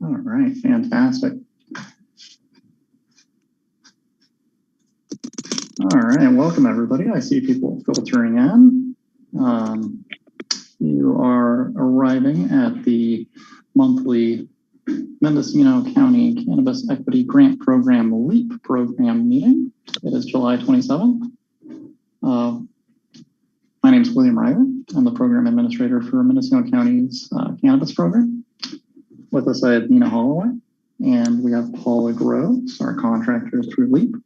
All right, fantastic. All right, welcome everybody. I see people filtering in. You are arriving at the monthly Mendocino County Cannabis Equity Grant Program LEAP program meeting. It is July 27th. My name is William Ryder. I'm the program administrator for Mendocino County's cannabis program. With us, I have Nina Holloway, and we have Paula Groves, our contractor through LEAP.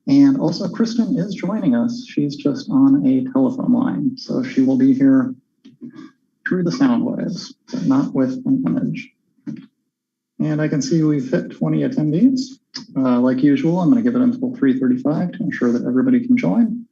And also Kristen is joining us. She's just on a telephone line, so she will be here through the sound waves, but not with an image. And I can see we've hit 20 attendees. Like usual, I'm going to give it until 3:35 to ensure that everybody can join.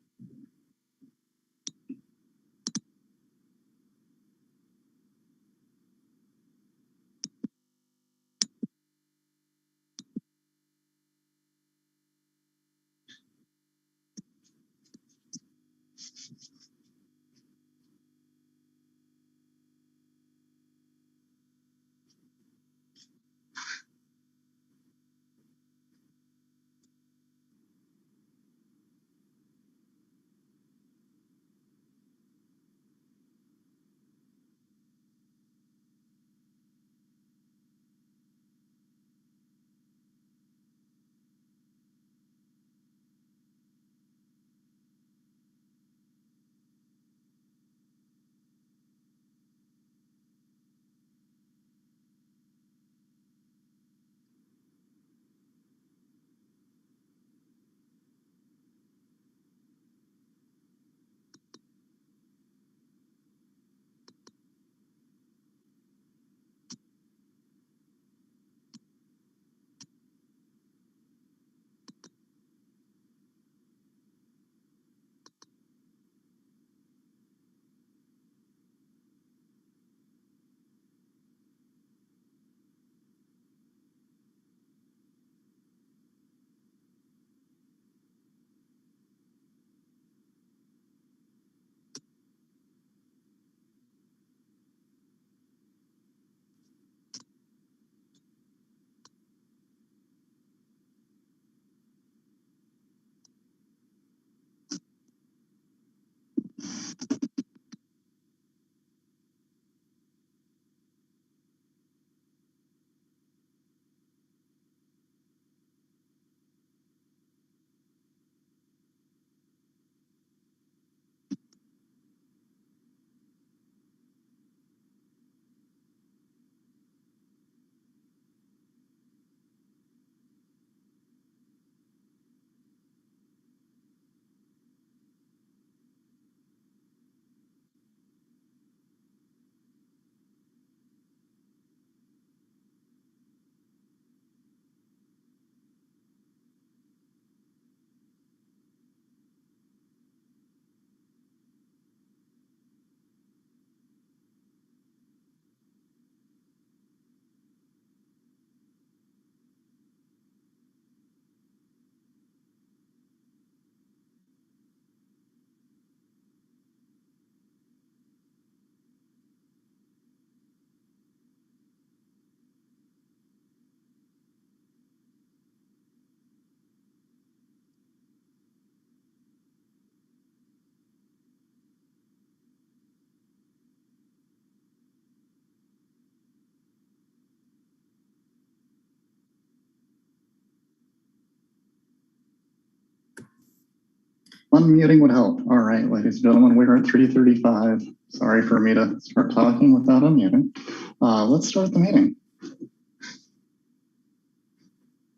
Unmuting would help. All right, ladies and gentlemen, we're at 3:35. Sorry for me to start talking without unmuting. Let's start the meeting.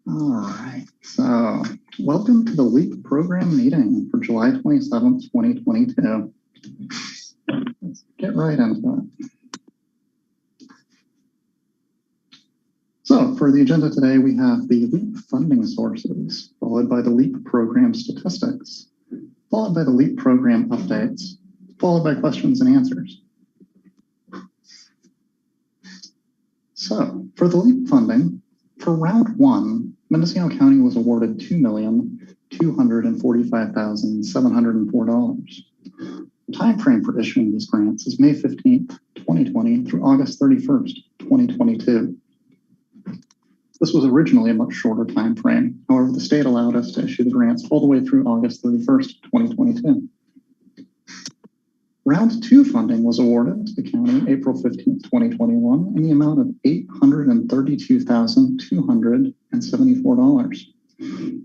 All right, so welcome to the LEAP program meeting for July 27th, 2022. Let's get right into it. So for the agenda today, we have the LEAP funding sources, followed by the LEAP program statistics, followed by the LEAP program updates, followed by questions and answers. So for the LEAP funding, for round one, Mendocino County was awarded $2,245,704. The time frame for issuing these grants is May 15th, 2020 through August 31st, 2022. This was originally a much shorter time frame. However, the state allowed us to issue the grants all the way through August 31st, 2022. Round 2 funding was awarded to the county April 15th, 2021 in the amount of $832,274.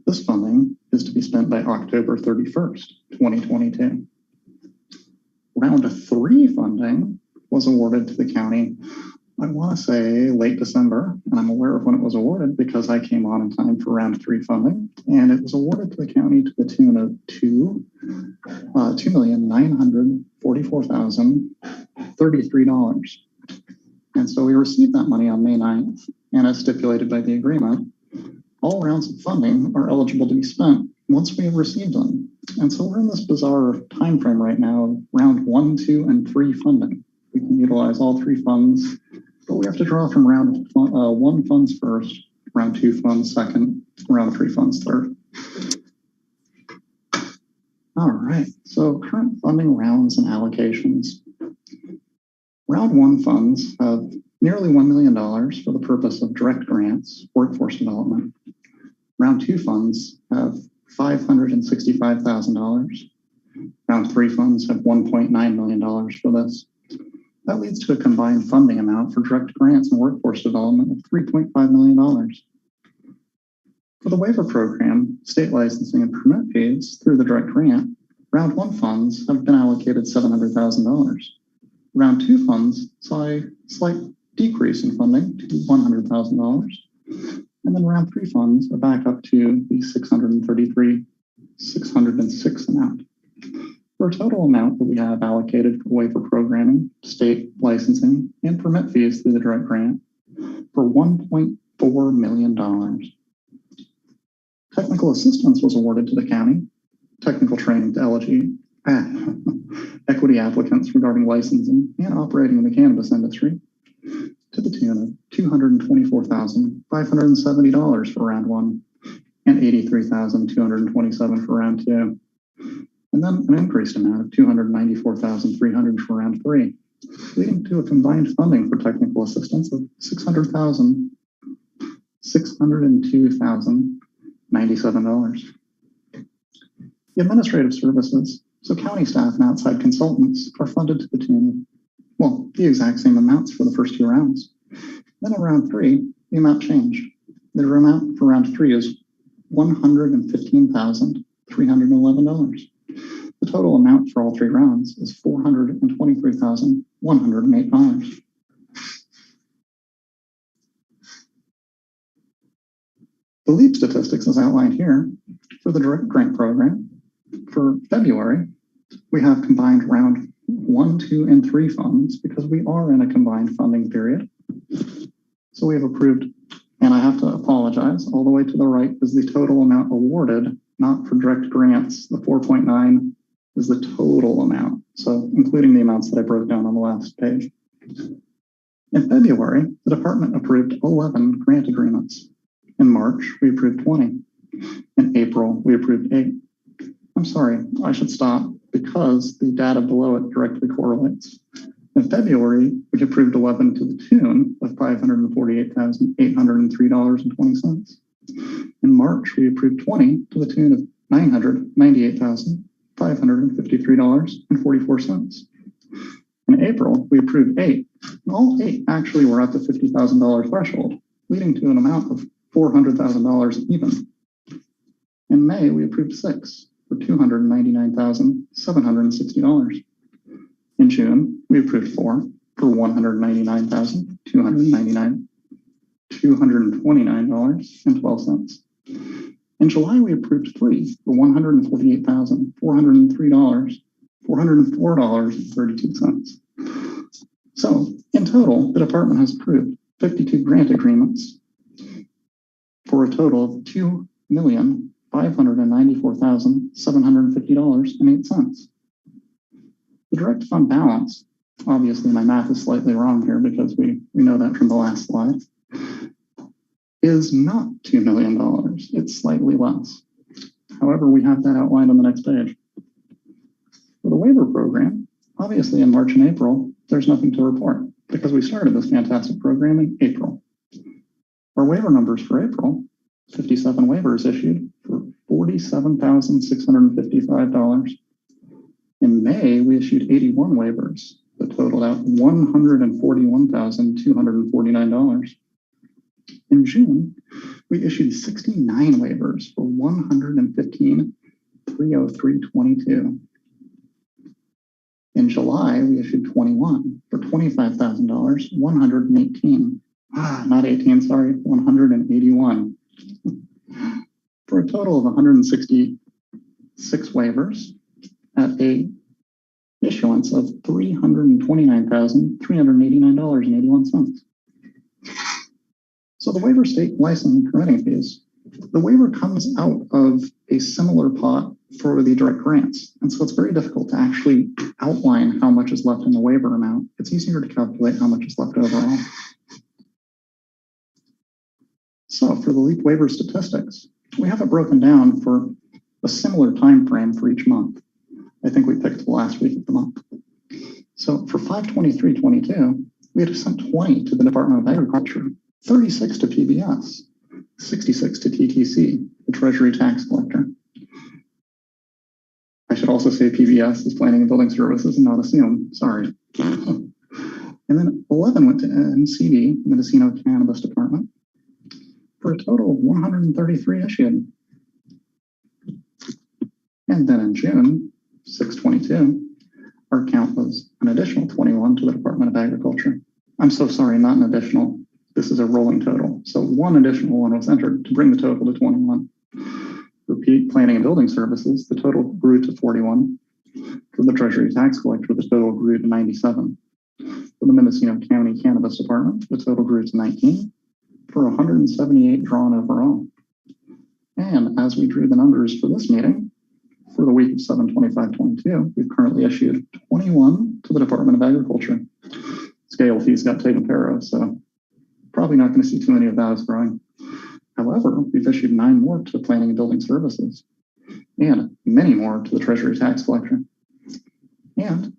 This funding is to be spent by October 31st, 2022. Round 3 funding was awarded to the county, I want to say late December, and I'm aware of when it was awarded because I came on in time for round 3 funding, and it was awarded to the county to the tune of $2,944,033. And so we received that money on May 9th, and as stipulated by the agreement, all rounds of funding are eligible to be spent once we have received them. And so we're in this bizarre time frame right now of round 1, 2, and 3 funding. We can utilize all 3 funds, but we have to draw from round 1 funds first, round 2 funds second, round 3 funds third. All right, so current funding rounds and allocations. Round 1 funds have nearly $1 million for the purpose of direct grants, workforce development. Round 2 funds have $565,000. Round 3 funds have $1.9 million for this. That leads to a combined funding amount for direct grants and workforce development of $3.5 million. For the waiver program, state licensing and permit fees through the direct grant, round 1 funds have been allocated $700,000. Round 2 funds saw a slight decrease in funding to $100,000. And then round 3 funds are back up to the $606 amount. For a total amount that we have allocated for waiver programming, state licensing, and permit fees through the direct grant for $1.4 million. Technical assistance was awarded to the county, technical training to equity applicants regarding licensing and operating in the cannabis industry to the tune of $224,570 for round 1 and $83,227 for round 2. And then an increased amount of $294,300 for round 3, leading to a combined funding for technical assistance of $602,097. The administrative services, so county staff and outside consultants, are funded to the tune of, well, the exact same amounts for the first 2 rounds. Then in round 3, the amount changed. The amount for round 3 is $115,311. The total amount for all 3 rounds is $423,108. The LEAP statistics is outlined here for the direct grant program. For February, we have combined round 1, 2, and 3 funds because we are in a combined funding period. So we have approved, and I have to apologize, all the way to the right is the total amount awarded, not for direct grants. The 4.9 is the total amount, so including the amounts that I broke down on the last page. In February, the department approved 11 grant agreements. In March, we approved 20. In April, we approved 8. I'm sorry, I should stop because the data below it directly correlates. In February, we approved 11 to the tune of $548,803.20. In March, we approved 20 to the tune of $998,553.44. In April, we approved 8, and all 8 actually were at the $50,000 threshold, leading to an amount of $400,000 even. In May, we approved 6 for $299,760. In June, we approved 4 for $199,229.12. In July, we approved 3 for $148,404.32. So, in total, the department has approved 52 grant agreements for a total of $2,594,750.08. The direct fund balance, obviously my math is slightly wrong here because we know that from the last slide, is not $2 million. It's slightly less. However, we have that outlined on the next page. For the waiver program, obviously in March and April, there's nothing to report because we started this fantastic program in April. Our waiver numbers for April, 57 waivers issued for $47,655. In May, we issued 81 waivers that totaled out $141,249. In June, we issued 69 waivers for $115,303.22. In July, we issued 21 for $25,000, 118. Not 18, sorry, 181. For a total of 166 waivers at a issuance of $329,389.81. So the waiver state license and permitting fees, the waiver comes out of a similar pot for the direct grants. And so it's very difficult to actually outline how much is left in the waiver amount. It's easier to calculate how much is left overall. So for the LEAP waiver statistics, we have it broken down for a similar time frame for each month. I think we picked the last week of the month. So for 5/23/22, we had sent 20 to the Department of Agriculture, 36 to PBS, 66 to TTC, the Treasury Tax Collector. I should also say PBS is Planning and Building Services and not assume, sorry. And then 11 went to MCD, Mendocino Cannabis Department, for a total of 133 issued. And then in June, 6/22, our count was an additional 21 to the Department of Agriculture. I'm so sorry, not an additional. This is a rolling total. So one additional one was entered to bring the total to 21. For Planning and Building Services, the total grew to 41. For the Treasury Tax Collector, the total grew to 97. For the Mendocino County Cannabis Department, the total grew to 19. For 178 drawn overall. And as we drew the numbers for this meeting, for the week of 7/25/22, we've currently issued 21 to the Department of Agriculture. Scale fees got taken care of, so probably not going to see too many of those growing. However, we've issued 9 more to Planning and Building Services and many more to the Treasury Tax Collector. And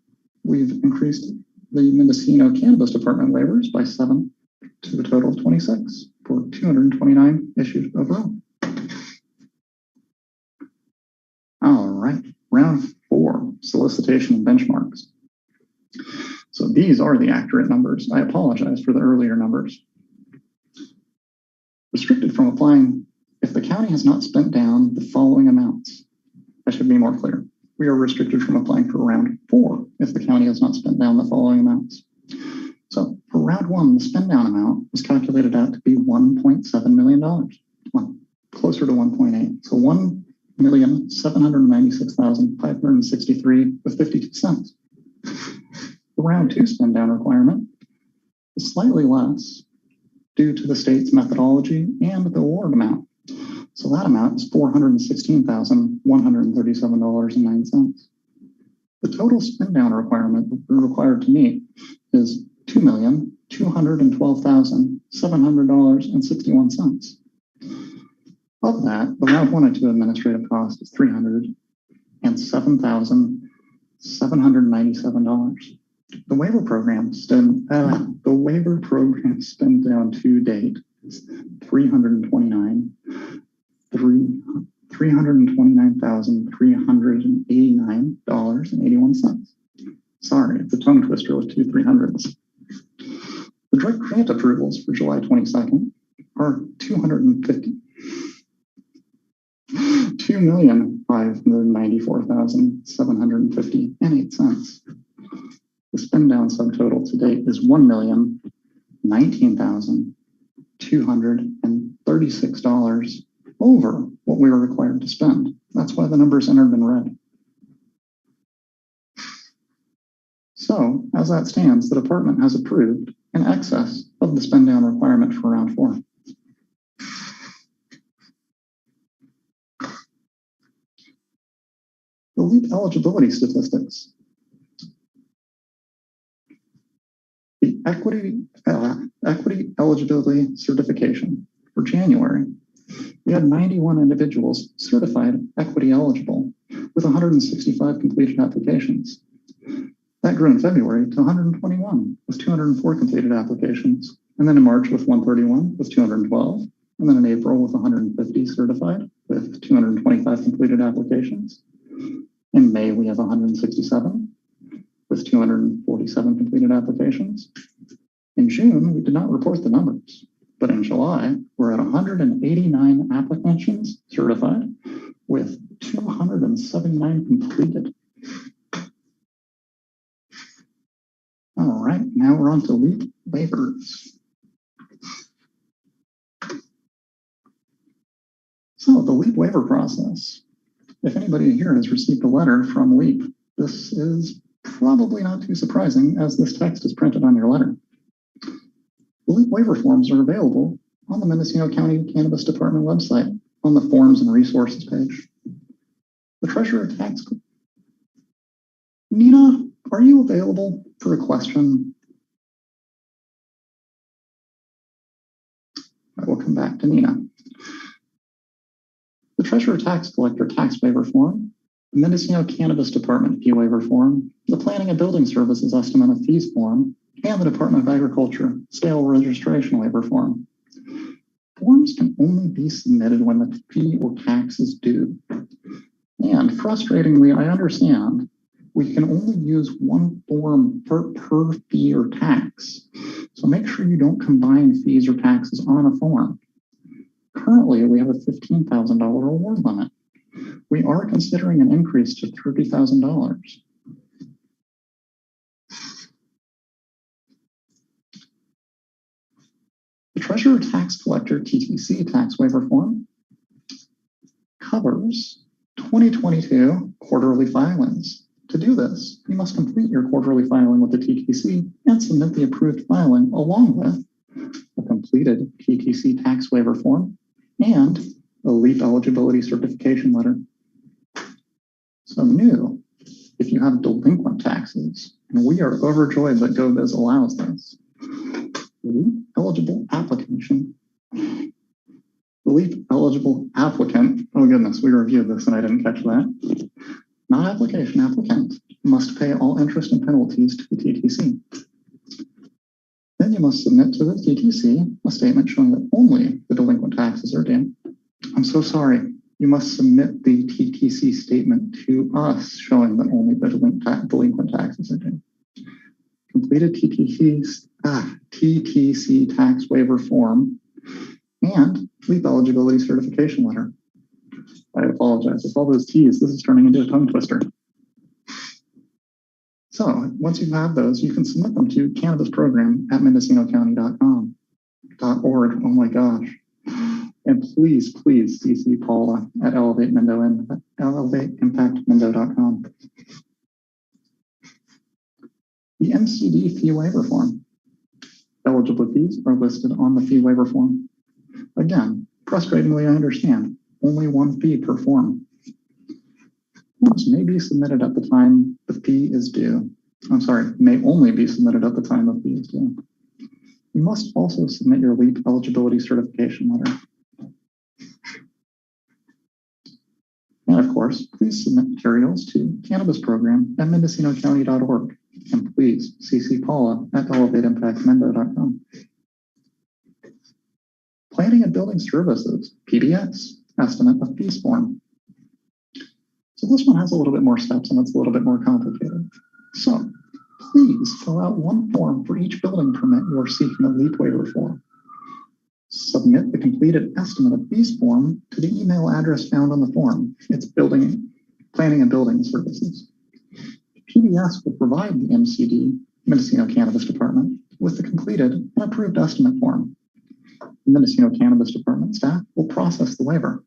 we've increased the Mendocino Cannabis Department waivers by 7 to a total of 26 for 229 issued overall. All right, round 4, solicitation and benchmarks. So these are the accurate numbers. I apologize for the earlier numbers. Restricted from applying if the county has not spent down the following amounts. I should be more clear. We are restricted from applying for round 4 if the county has not spent down the following amounts. So for round 1, the spend down amount was calculated out to be $1.7 million. Well, closer to 1.8. So $1,796,563 with 52 cents. The round 2 spend down requirement is slightly less due to the state's methodology and the award amount. So that amount is $416,137.09. The total spend down requirement we're required to meet is $2,212,700.61. Of that, the round 1 and 2 administrative cost is $307,797. The waiver program spend down to date is $329,389.81. Sorry, it's a tongue twister with 2 300s. The direct grant approvals for July 22nd are $2,594,750.08. The spend down subtotal to date is $1,019,236 over what we were required to spend. That's why the numbers entered in red. So, as that stands, the department has approved in excess of the spend down requirement for round 4. The LEAP eligibility statistics. The equity eligibility certification for January, we had 91 individuals certified equity eligible with 165 completed applications. That grew in February to 121 with 204 completed applications. And then in March with 131 with 212. And then in April with 150 certified with 225 completed applications. In May, we have 167 with 247 completed applications. In June, we did not report the numbers, but in July, we're at 189 applications certified with 279 completed. All right, now we're on to LEAP waivers. So the LEAP waiver process. If anybody here has received a letter from LEAP, this is probably not too surprising as this text is printed on your letter. The LEAP waiver forms are available on the Mendocino County Cannabis Department website on the Forms and Resources page. The Treasurer Tax. Nina, are you available for a question? I will come back to Nina. The Treasurer Tax Collector Tax Waiver Form, the Mendocino Cannabis Department Fee Waiver Form, the Planning and Building Services Estimate of Fees Form, and the Department of Agriculture Sale Registration Waiver Form. Forms can only be submitted when the fee or tax is due. And frustratingly, I understand we can only use one form per fee or tax. So make sure you don't combine fees or taxes on a form. Currently, we have a $15,000 award limit. We are considering an increase to $30,000. The Treasurer Tax Collector TTC Tax Waiver Form covers 2022 quarterly filings. To do this, you must complete your quarterly filing with the TTC and submit the approved filing along with a completed TTC tax waiver form and a LEAP eligibility certification letter. So new, if you have delinquent taxes, and we are overjoyed that GoBiz allows this, LEAP eligible application. The LEAP eligible applicant, oh goodness, we reviewed this and I didn't catch that. Not application, applicant must pay all interest and penalties to the TTC. Then you must submit to the TTC a statement showing that only the delinquent taxes are due. I'm so sorry. You must submit the TTC statement to us showing that only the delinquent taxes are due. Completed TTC tax waiver form and LEAP eligibility certification letter. I apologize. With all those T's, this is turning into a tongue twister. So once you have those, you can submit them to cannabisprogram@mendocinocounty.org. Oh my gosh. And please, please CC Paula at elevateimpactmendo.com. The MCD fee waiver form. Eligible fees are listed on the fee waiver form. Again, frustratingly, I understand. Only one fee per form. Forms may be submitted at the time the fee is due. I'm sorry, may only be submitted at the time the fee is due. You must also submit your LEAP eligibility certification letter. And of course, please submit materials to cannabisprogram@mendocinocounty.org. And please CC Paula at elevateimpactmendo.com. Planning and Building Services, PBS, Estimate of Fees Form. So this one has a little bit more steps and it's a little bit more complicated. So please fill out one form for each building permit you are seeking a LEAP waiver for. Submit the completed estimate of fees form to the email address found on the form. It's Planning and Building Services. PBS will provide the MCD, Mendocino Cannabis Department, with the completed and approved estimate form. The Mendocino Cannabis Department staff will process the waiver.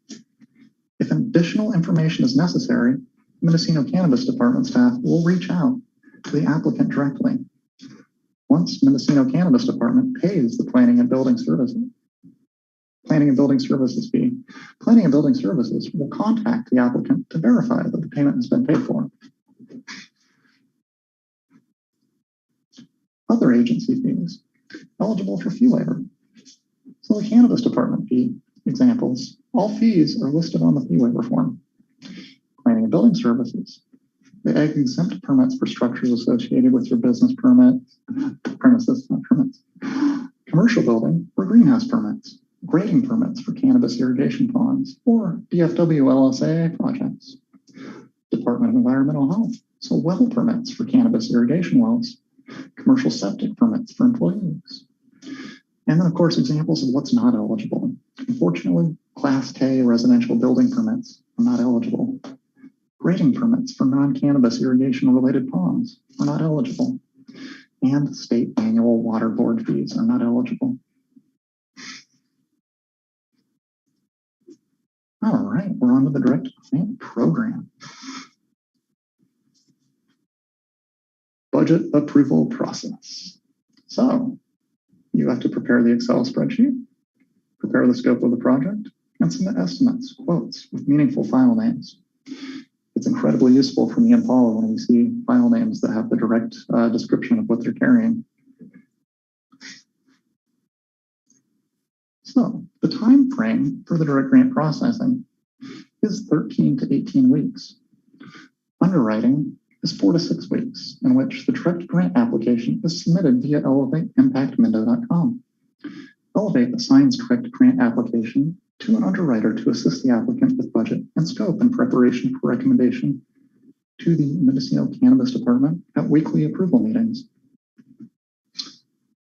If additional information is necessary, the Mendocino Cannabis Department staff will reach out to the applicant directly. Once Mendocino Cannabis Department pays the Planning and Building Services fee, Planning and Building Services will contact the applicant to verify that the payment has been paid for. Other agency fees eligible for fee waiver. So the Cannabis Department fee examples, all fees are listed on the fee waiver form. Planning and Building Services, the exempt permits for structures associated with your business permit, premises, not permits, commercial building or greenhouse permits, grading permits for cannabis irrigation ponds, or DFW LSAA projects. Department of Environmental Health, so well permits for cannabis irrigation wells, commercial septic permits for employees. And then, of course, examples of what's not eligible. Unfortunately, Class K residential building permits are not eligible. Grading permits for non-cannabis irrigation-related ponds are not eligible. And state annual water board fees are not eligible. All right, we're on to the direct grant program. Budget approval process. So you have to prepare the Excel spreadsheet, prepare the scope of the project, and submit estimates, quotes with meaningful file names. It's incredibly useful for me and Paula when we see file names that have the direct description of what they're carrying. So the time frame for the direct grant processing is 13 to 18 weeks. Underwriting is 4 to 6 weeks, in which the direct grant application is submitted via ElevateImpactMindo.com. Elevate assigns direct grant application to an underwriter to assist the applicant with budget and scope in preparation for recommendation to the Mendocino Cannabis Department at weekly approval meetings.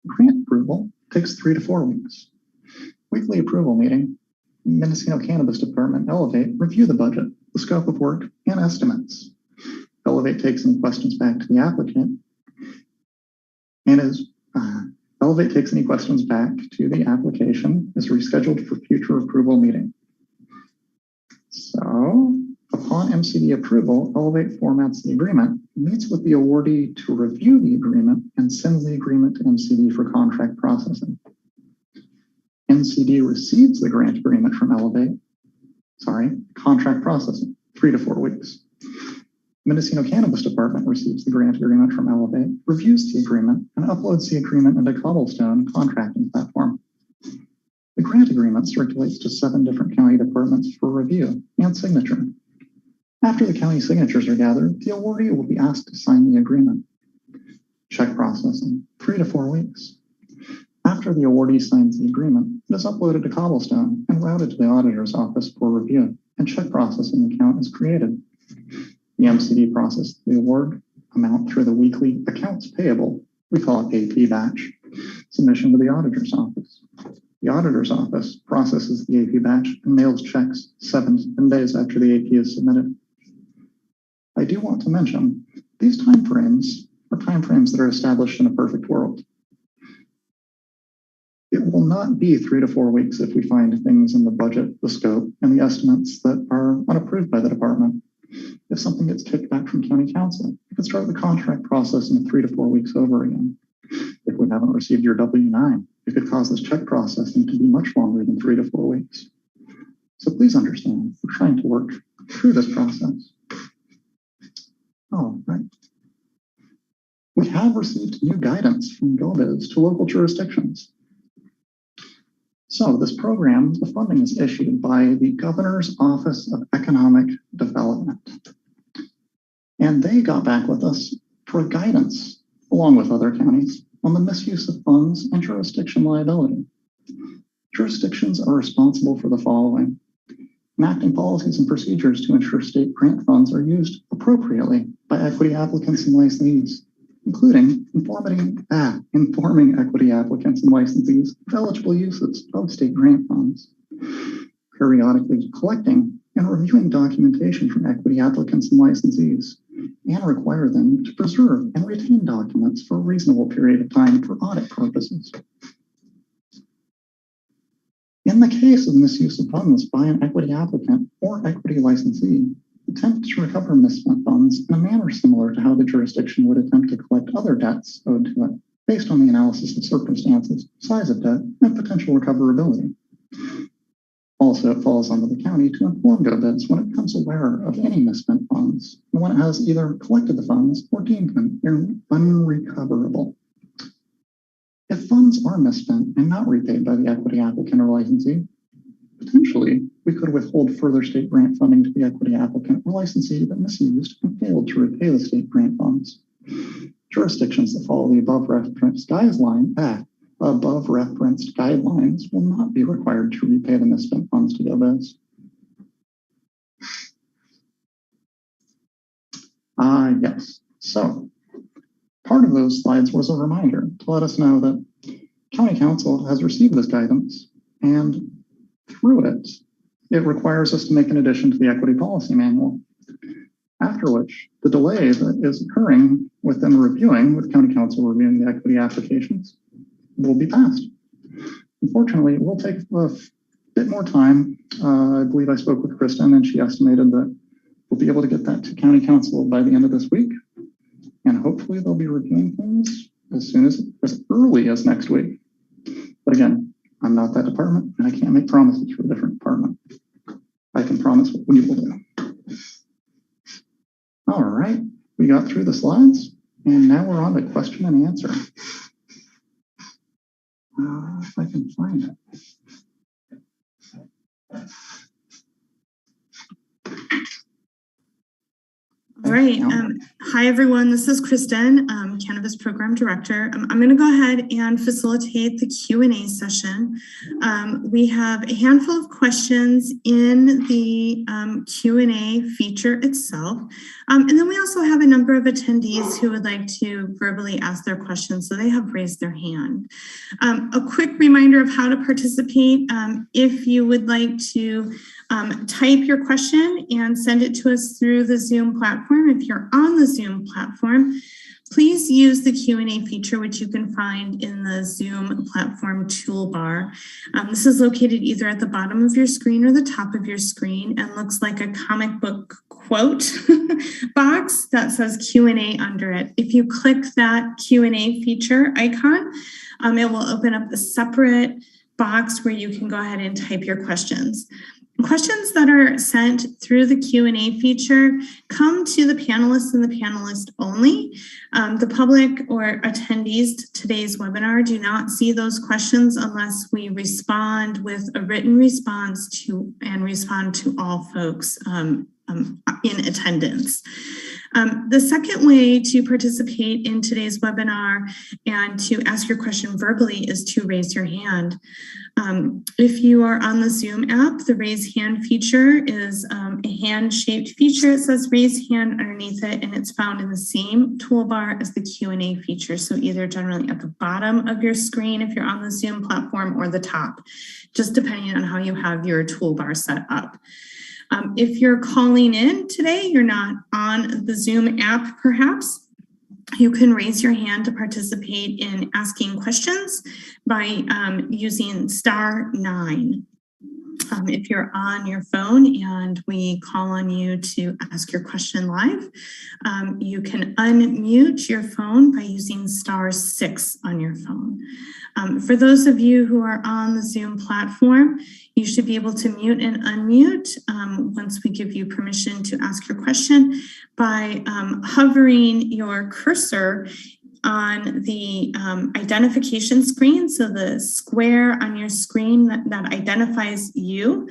Grant approval takes 3 to 4 weeks. Weekly approval meeting, Mendocino Cannabis Department, Elevate, review the budget, the scope of work, and estimates. Elevate takes any questions back to the applicant and Elevate takes any questions back to the application is rescheduled for future approval meeting. So upon MCD approval, Elevate formats the agreement, meets with the awardee to review the agreement, and sends the agreement to MCD for contract processing. MCD receives the grant agreement from contract processing, 3 to 4 weeks. Mendocino Cannabis Department receives the grant agreement from Elevate, reviews the agreement, and uploads the agreement into Cobblestone contracting platform. The grant agreement circulates to 7 different county departments for review and signature. After the county signatures are gathered, the awardee will be asked to sign the agreement. Check processing, 3 to 4 weeks. After the awardee signs the agreement, it is uploaded to Cobblestone and routed to the auditor's office for review, and check processing account is created. The MCD processes the award amount through the weekly accounts payable, we call it AP batch, submission to the auditor's office. The auditor's office processes the AP batch and mails checks 7 to 10 days after the AP is submitted. I do want to mention, these timeframes are timeframes that are established in a perfect world. It will not be 3 to 4 weeks if we find things in the budget, the scope, and the estimates that are unapproved by the department. If something gets kicked back from county council, you can start the contract process in 3 to 4 weeks over again. If we haven't received your W-9, it could cause this check processing to be much longer than 3 to 4 weeks. So please understand, we're trying to work through this process. All right. We have received new guidance from Gilberts to local jurisdictions. So this program, the funding is issued by the Governor's Office of Economic Development. And they got back with us for guidance, along with other counties, on the misuse of funds and jurisdiction liability. Jurisdictions are responsible for the following: enacting policies and procedures to ensure state grant funds are used appropriately by equity applicants and licensees, including informing equity applicants and licensees of eligible uses of state grant funds, periodically collecting and reviewing documentation from equity applicants and licensees, and require them to preserve and retain documents for a reasonable period of time for audit purposes. In the case of misuse of funds by an equity applicant or equity licensee, attempt to recover misspent funds in a manner similar to how the jurisdiction would attempt to collect other debts owed to it, based on the analysis of circumstances, size of debt, and potential recoverability. Also, it falls under the county to inform Gilberts when it becomes aware of any misspent funds, and when it has either collected the funds or deemed them unrecoverable. If funds are misspent and not repaid by the equity applicant or licensee, potentially, we could withhold further state grant funding to the equity applicant or licensee that misused and failed to repay the state grant funds. Jurisdictions that follow the above referenced guideline above referenced guidelines will not be required to repay the misspent funds to Gilberts. Yes. So part of those slides was a reminder to let us know that County Council has received this guidance, and through it, it requires us to make an addition to the Equity Policy Manual, after which the delay that is occurring with them reviewing, with County Council reviewing the equity applications, will be passed. Unfortunately, it will take a bit more time. I believe I spoke with Kristen, and she estimated that we'll be able to get that to County Council by the end of this week. And hopefully they'll be reviewing things as early as next week. But again, I'm not that department, and I can't make promises for a different department. I can promise what we will do. All right, we got through the slides, and now we're on to question and answer. If I can find it. All right. Hi, everyone. This is Kristen, Cannabis Program Director. I'm going to go ahead and facilitate the Q&A session. We have a handful of questions in the Q&A feature itself. And then we also have a number of attendees who would like to verbally ask their questions, so they have raised their hand. A quick reminder of how to participate. If you would like to type your question and send it to us through the Zoom platform. If you're on the Zoom platform, please use the Q&A feature, which you can find in the Zoom platform toolbar. This is located either at the bottom of your screen or the top of your screen and looks like a comic book quote box that says Q&A under it. If you click that Q&A feature icon, it will open up a separate box where you can go ahead and type your questions. Questions that are sent through the Q&A feature come to the panelists and the panelist only. The public or attendees to today's webinar do not see those questions unless we respond with a written response to and respond to all folks in attendance. The second way to participate in today's webinar and to ask your question verbally is to raise your hand. If you are on the Zoom app, the raise hand feature is a hand-shaped feature. It says raise hand underneath it, and it's found in the same toolbar as the Q&A feature. So either generally at the bottom of your screen if you're on the Zoom platform or the top, just depending on how you have your toolbar set up. If you're calling in today, you're not on the Zoom app perhaps, you can raise your hand to participate in asking questions by using *9. If you're on your phone and we call on you to ask your question live, you can unmute your phone by using *6 on your phone. For those of you who are on the Zoom platform, you should be able to mute and unmute once we give you permission to ask your question by hovering your cursor on the identification screen. So the square on your screen that identifies you,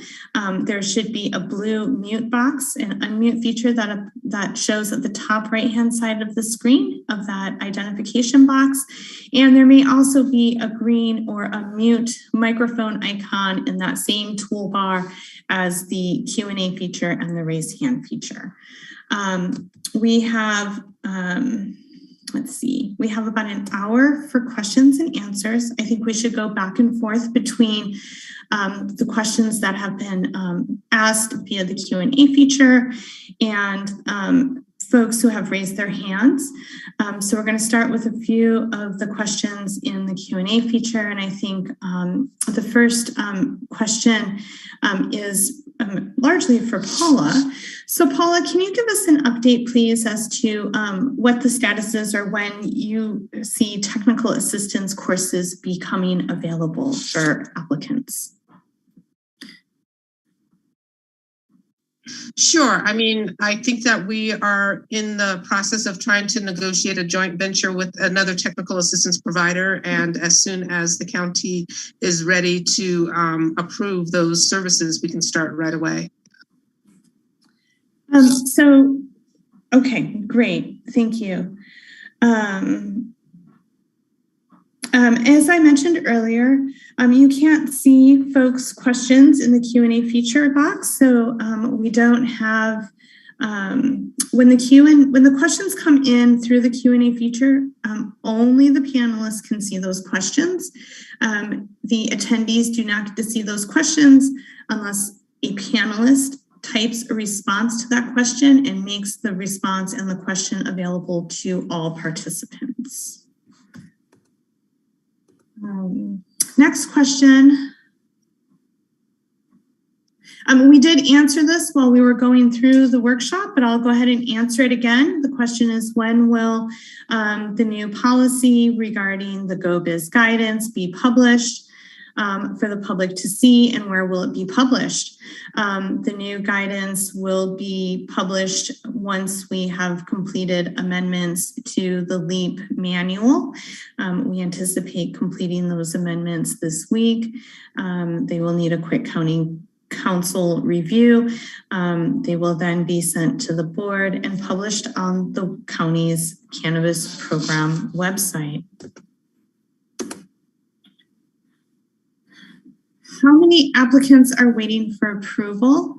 there should be a blue mute box, an unmute feature that shows at the top right-hand side of the screen of that identification box. And there may also be a green or a mute microphone icon in that same toolbar as the Q&A feature and the raise hand feature. We have, let's see, we have about an hour for questions and answers. I think we should go back and forth between the questions that have been asked via the Q&A feature and folks who have raised their hands. So we're going to start with a few of the questions in the Q&A feature. And I think the first question is largely for Paula. So Paula, can you give us an update, please, as to what the status is or when you see technical assistance courses becoming available for applicants? Sure. I mean, I think that we are in the process of trying to negotiate a joint venture with another technical assistance provider. And as soon as the county is ready to approve those services, we can start right away. Okay, great. Thank you. As I mentioned earlier, you can't see folks' questions in the Q&A feature box, so we don't have when the questions come in through the Q&A feature, only the panelists can see those questions. The attendees do not get to see those questions unless a panelist types a response to that question and makes the response and the question available to all participants. Next question. We did answer this while we were going through the workshop, but I'll go ahead and answer it again. The question is, when will the new policy regarding the GoBiz guidance be published for the public to see, and where will it be published? The new guidance will be published once we have completed amendments to the LEAP manual. We anticipate completing those amendments this week. They will need a quick county council review. They will then be sent to the board and published on the county's cannabis program website. How many applicants are waiting for approval?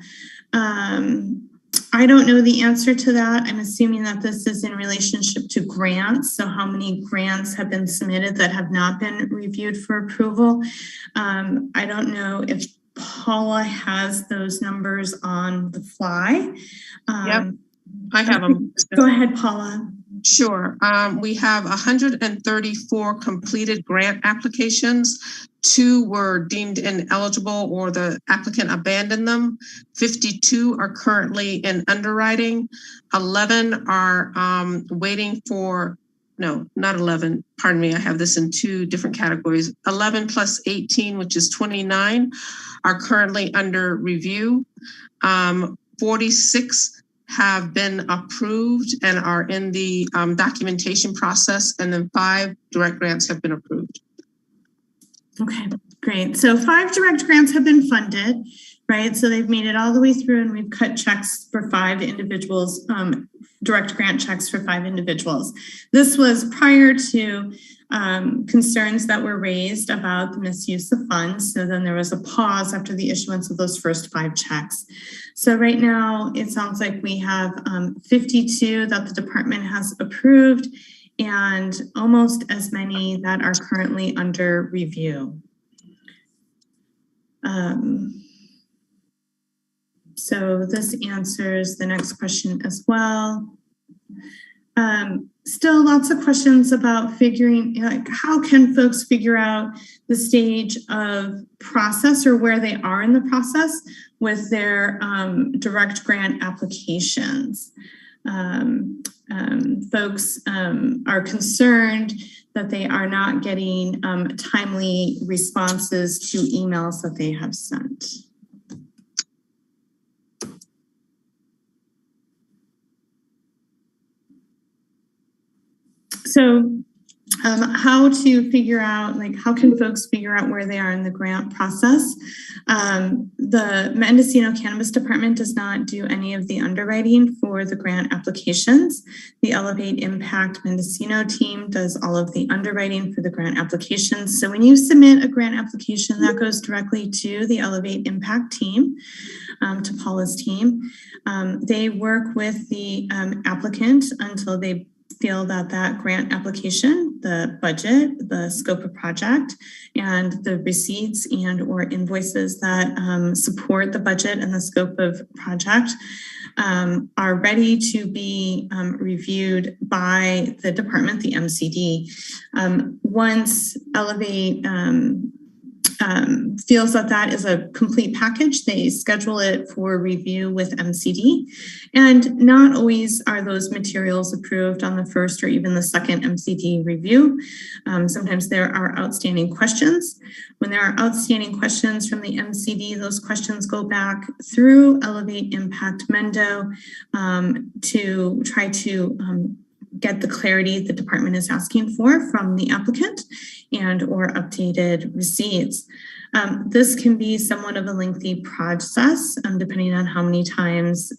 I don't know the answer to that. I'm assuming that this is in relationship to grants. So how many grants have been submitted that have not been reviewed for approval? I don't know if Paula has those numbers on the fly. Yep, I have them. Go ahead, Paula. Sure. We have 134 completed grant applications. 2 were deemed ineligible or the applicant abandoned them. 52 are currently in underwriting. 11 are waiting for, no, not 11, pardon me, I have this in 2 different categories. 11 plus 18, which is 29, are currently under review. 46 have been approved and are in the documentation process, and then 5 direct grants have been approved. Okay, great. So 5 direct grants have been funded, right? So they've made it all the way through, and we've cut checks for 5 individuals, direct grant checks for 5 individuals. This was prior to concerns that were raised about the misuse of funds. So then there was a pause after the issuance of those first 5 checks. So right now, it sounds like we have 52 that the department has approved and almost as many that are currently under review. So this answers the next question as well. Still lots of questions about figuring, like, how can folks figure out the stage of process or where they are in the process with their direct grant applications. Folks are concerned that they are not getting timely responses to emails that they have sent. So how to figure out, like, how can folks figure out where they are in the grant process? The Mendocino Cannabis Department does not do any of the underwriting for the grant applications. The Elevate Impact Mendocino team does all of the underwriting for the grant applications. So when you submit a grant application, that goes directly to the Elevate Impact team, to Paula's team. They work with the applicant until they feel that that grant application, the budget, the scope of project, and the receipts and or invoices that support the budget and the scope of project are ready to be reviewed by the department, the MCD. Once Elevate feels that that is a complete package, they schedule it for review with MCD. And not always are those materials approved on the first or even the second MCD review. Sometimes there are outstanding questions. When there are outstanding questions from the MCD, those questions go back through Elevate Impact Mendo to try to get the clarity the department is asking for from the applicant and or updated receipts. This can be somewhat of a lengthy process, depending on how many times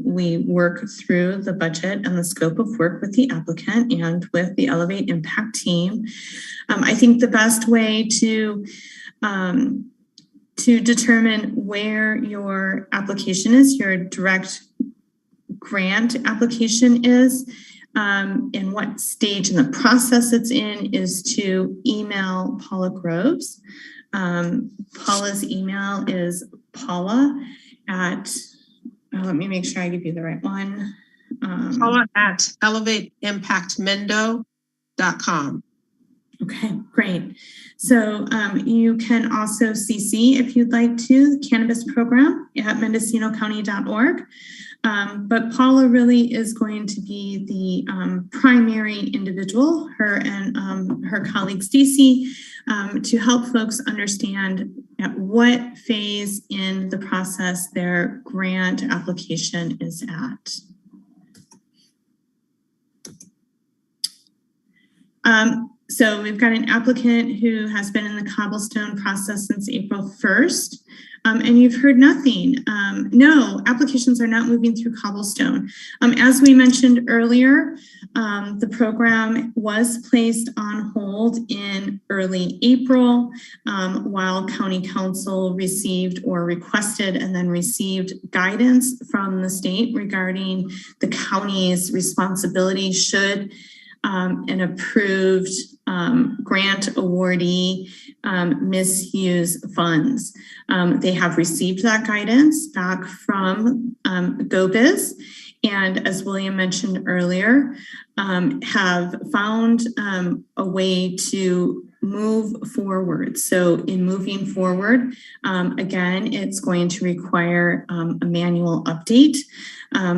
we work through the budget and the scope of work with the applicant and with the Elevate Impact team. I think the best way to determine where your application is, your direct grant application is, and what stage in the process it's in, is to email Paula Groves. Paula's email is Paula at, let me make sure I give you the right one. Paula at elevateimpactmendo.com. Okay, great. So you can also CC, if you'd like to, the cannabis program at mendocinocounty.org. But Paula really is going to be the primary individual, her and her colleague Stacy, to help folks understand at what phase in the process their grant application is at. So we've got an applicant who has been in the Cobblestone process since April 1st. And you've heard nothing. No, applications are not moving through Cobblestone. As we mentioned earlier, the program was placed on hold in early April while County Council received or requested and then received guidance from the state regarding the county's responsibility should an approved grant awardee misuse funds. They have received that guidance back from GoBiz, and as William mentioned earlier, have found a way to move forward. So in moving forward, again, it's going to require a manual update.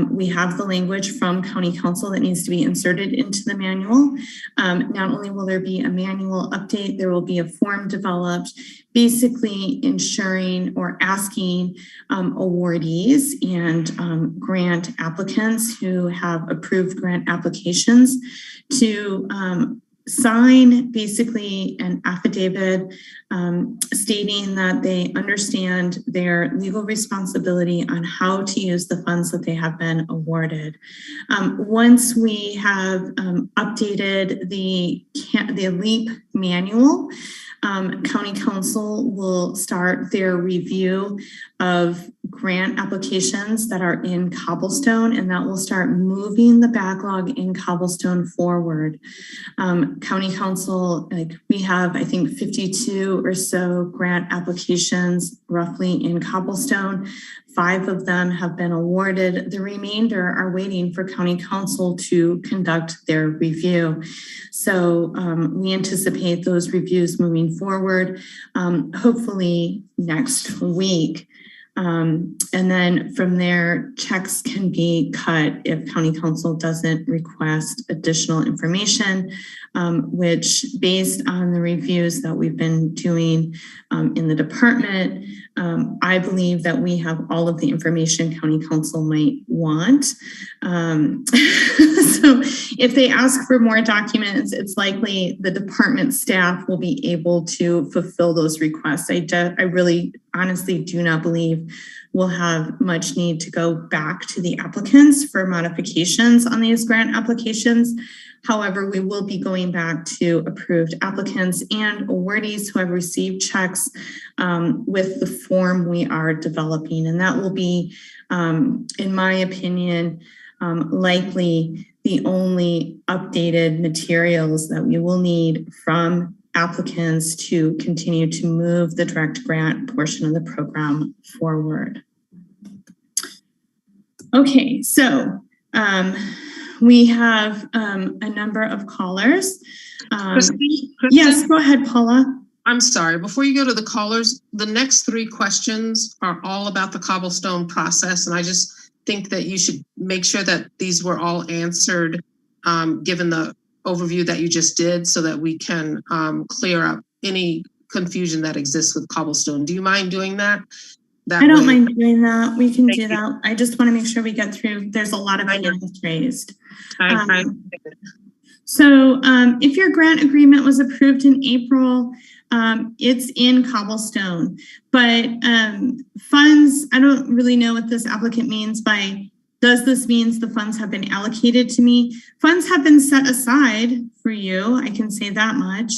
We have the language from County Council that needs to be inserted into the manual. Not only will there be a manual update, there will be a form developed, basically ensuring or asking awardees and grant applicants who have approved grant applications to sign basically an affidavit stating that they understand their legal responsibility on how to use the funds that they have been awarded. Once we have updated the LEAP manual, County Council will start their review of grant applications that are in Cobblestone, and that will start moving the backlog in Cobblestone forward. County Council, we have, I think, 52 or so grant applications roughly in Cobblestone. 5 of them have been awarded. The remainder are waiting for County Council to conduct their review. So we anticipate those reviews moving forward, hopefully next week. And then from there, checks can be cut if County Council doesn't request additional information, which based on the reviews that we've been doing in the department, I believe that we have all of the information County Council might want. So if they ask for more documents, it's likely the department staff will be able to fulfill those requests. I really honestly do not believe we'll have much need to go back to the applicants for modifications on these grant applications. However, we will be going back to approved applicants and awardees who have received checks with the form we are developing. And that will be, in my opinion, likely the only updated materials that we will need from applicants to continue to move the direct grant portion of the program forward. Okay, so we have a number of callers. Kristen? Yes, go ahead, Paula. I'm sorry, before you go to the callers, the next 3 questions are all about the Cobblestone process. And I just think that you should make sure that these were all answered given the overview that you just did so that we can clear up any confusion that exists with Cobblestone. Do you mind doing that? I don't mind doing that. We can do that. I just want to make sure we get through. There's a lot of hands raised. So if your grant agreement was approved in April, it's in Cobblestone, but funds, I don't really know what this applicant means by, does this mean the funds have been allocated to me? Funds have been set aside for you, I can say that much.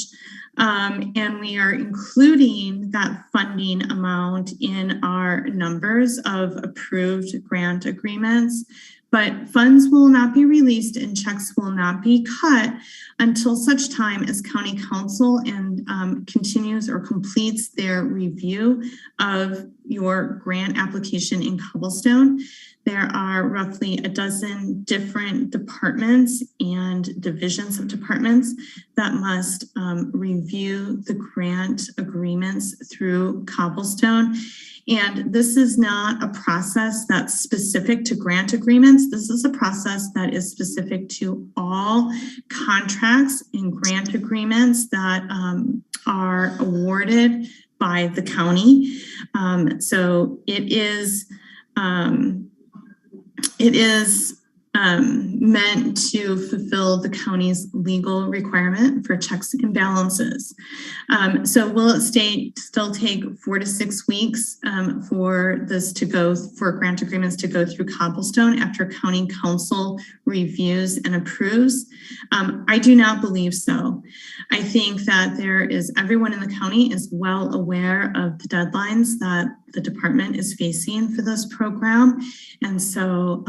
And we are including that funding amount in our numbers of approved grant agreements, but funds will not be released and checks will not be cut until such time as County Council and continues or completes their review of your grant application in Cobblestone. There are roughly a dozen different departments and divisions of departments that must review the grant agreements through Cobblestone. And this is not a process that's specific to grant agreements. This is a process that is specific to all contracts and grant agreements that are awarded by the county. So it is meant to fulfill the county's legal requirement for checks and balances. So will it still take 4 to 6 weeks for grant agreements to go through Cobblestone after County Council reviews and approves? I do not believe so. I think that everyone in the county is well aware of the deadlines that the department is facing for this program. And so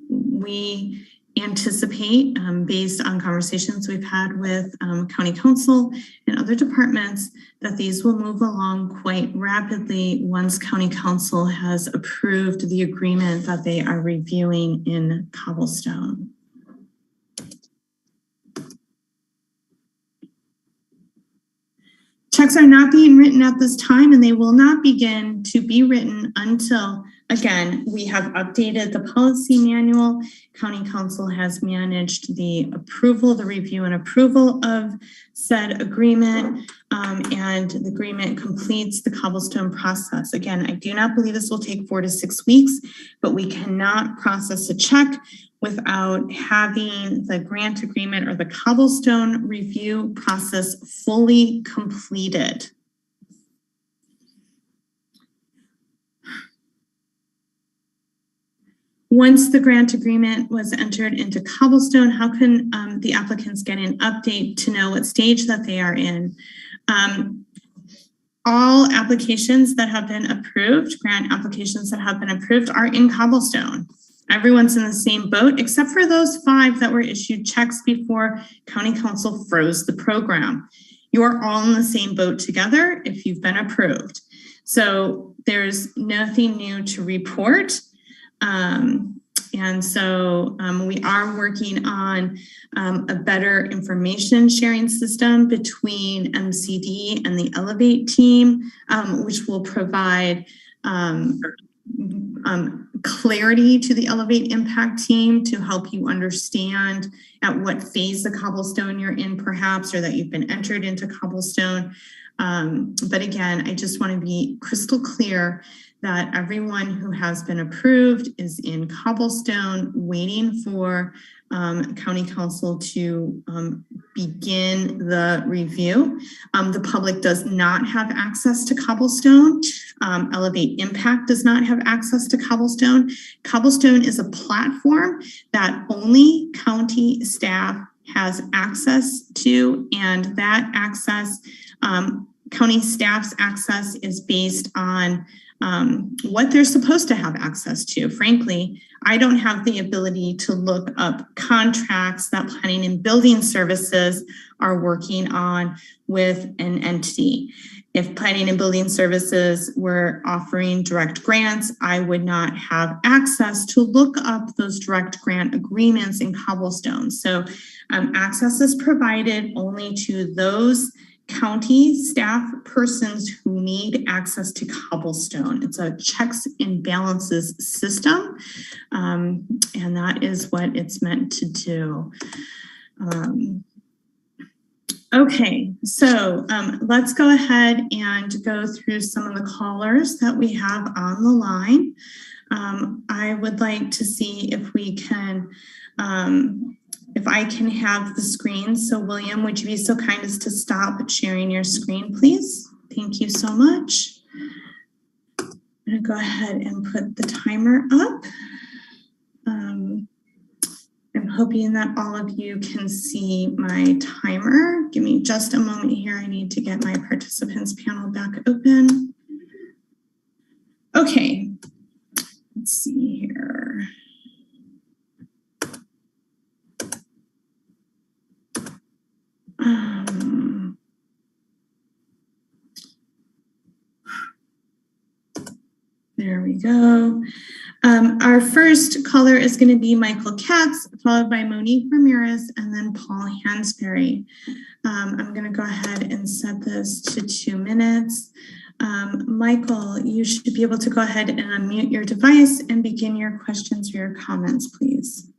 we anticipate, based on conversations we've had with County Council and other departments, that these will move along quite rapidly once County Council has approved the agreement that they are reviewing in Cobblestone. Checks are not being written at this time, and they will not begin to be written until, again, we have updated the policy manual. County Council has managed the review and approval of said agreement, and the agreement completes the Cobblestone process. Again, I do not believe this will take 4 to 6 weeks, but we cannot process a check without having the grant agreement or the Cobblestone review process fully completed. Once the grant agreement was entered into Cobblestone, how can the applicants get an update to know what stage that they are in? All applications that have been approved, grant applications that have been approved, are in Cobblestone. Everyone's in the same boat except for those 5 that were issued checks before County Council froze the program. You are all in the same boat together if you've been approved. So there's nothing new to report. And so we are working on a better information sharing system between MCD and the Elevate team, which will provide clarity to the Elevate Impact team to help you understand at what phase of Cobblestone you're in, perhaps, or that you've been entered into Cobblestone. But again, I just want to be crystal clear that everyone who has been approved is in Cobblestone waiting for County Council to begin the review. The public does not have access to Cobblestone. Elevate Impact does not have access to Cobblestone. Cobblestone is a platform that only county staff has access to, and that access, county staff's access, is based on what they're supposed to have access to. Frankly, I don't have the ability to look up contracts that Planning and Building Services are working on with an entity. If Planning and Building Services were offering direct grants, I would not have access to look up those direct grant agreements in Cobblestone. So access is provided only to those county staff persons who need access to Cobblestone. It's a checks and balances system, and that is what it's meant to do. Okay, so let's go ahead and go through some of the callers that we have on the line. I would like to see if we can if I can have the screen. So William, would you be so kind as to stop sharing your screen, please? Thank you so much. I'm gonna go ahead and put the timer up. I'm hoping that all of you can see my timer. Give me just a moment here. I need to get my participants panel back open. Okay, let's see here. There we go. Our first caller is going to be Michael Katz, followed by Monique Ramirez, and then Paul Hansberry. I'm going to go ahead and set this to 2 minutes. Michael, you should be able to go ahead and unmute your device and begin your questions or your comments, please.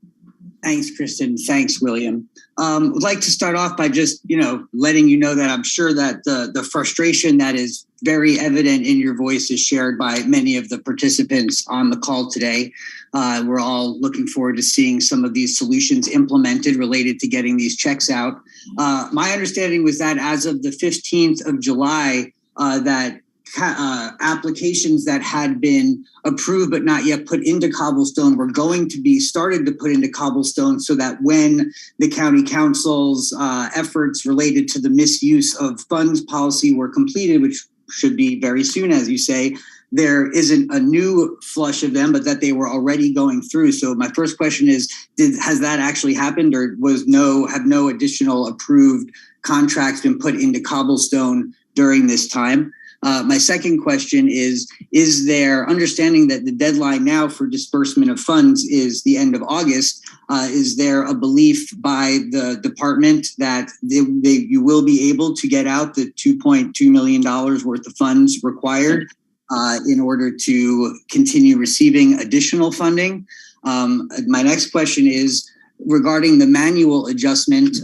Thanks, Kristen. Thanks, William. Would like to start off by just, letting you know that I'm sure that the frustration that is very evident in your voice is shared by many of the participants on the call today. We're all looking forward to seeing some of these solutions implemented related to getting these checks out. My understanding was that as of the 15th of July, that applications that had been approved but not yet put into Cobblestone were going to be started to put into Cobblestone, so that when the county council's efforts related to the misuse of funds policy were completed, which should be very soon, as you say, there isn't a new flush of them, but that they were already going through. So my first question is, has that actually happened, or have no additional approved contracts been put into Cobblestone during this time? My second question is there, understanding that the deadline now for disbursement of funds is the end of August, is there a belief by the department that you will be able to get out the $2.2 million worth of funds required in order to continue receiving additional funding? My next question is regarding the manual adjustment.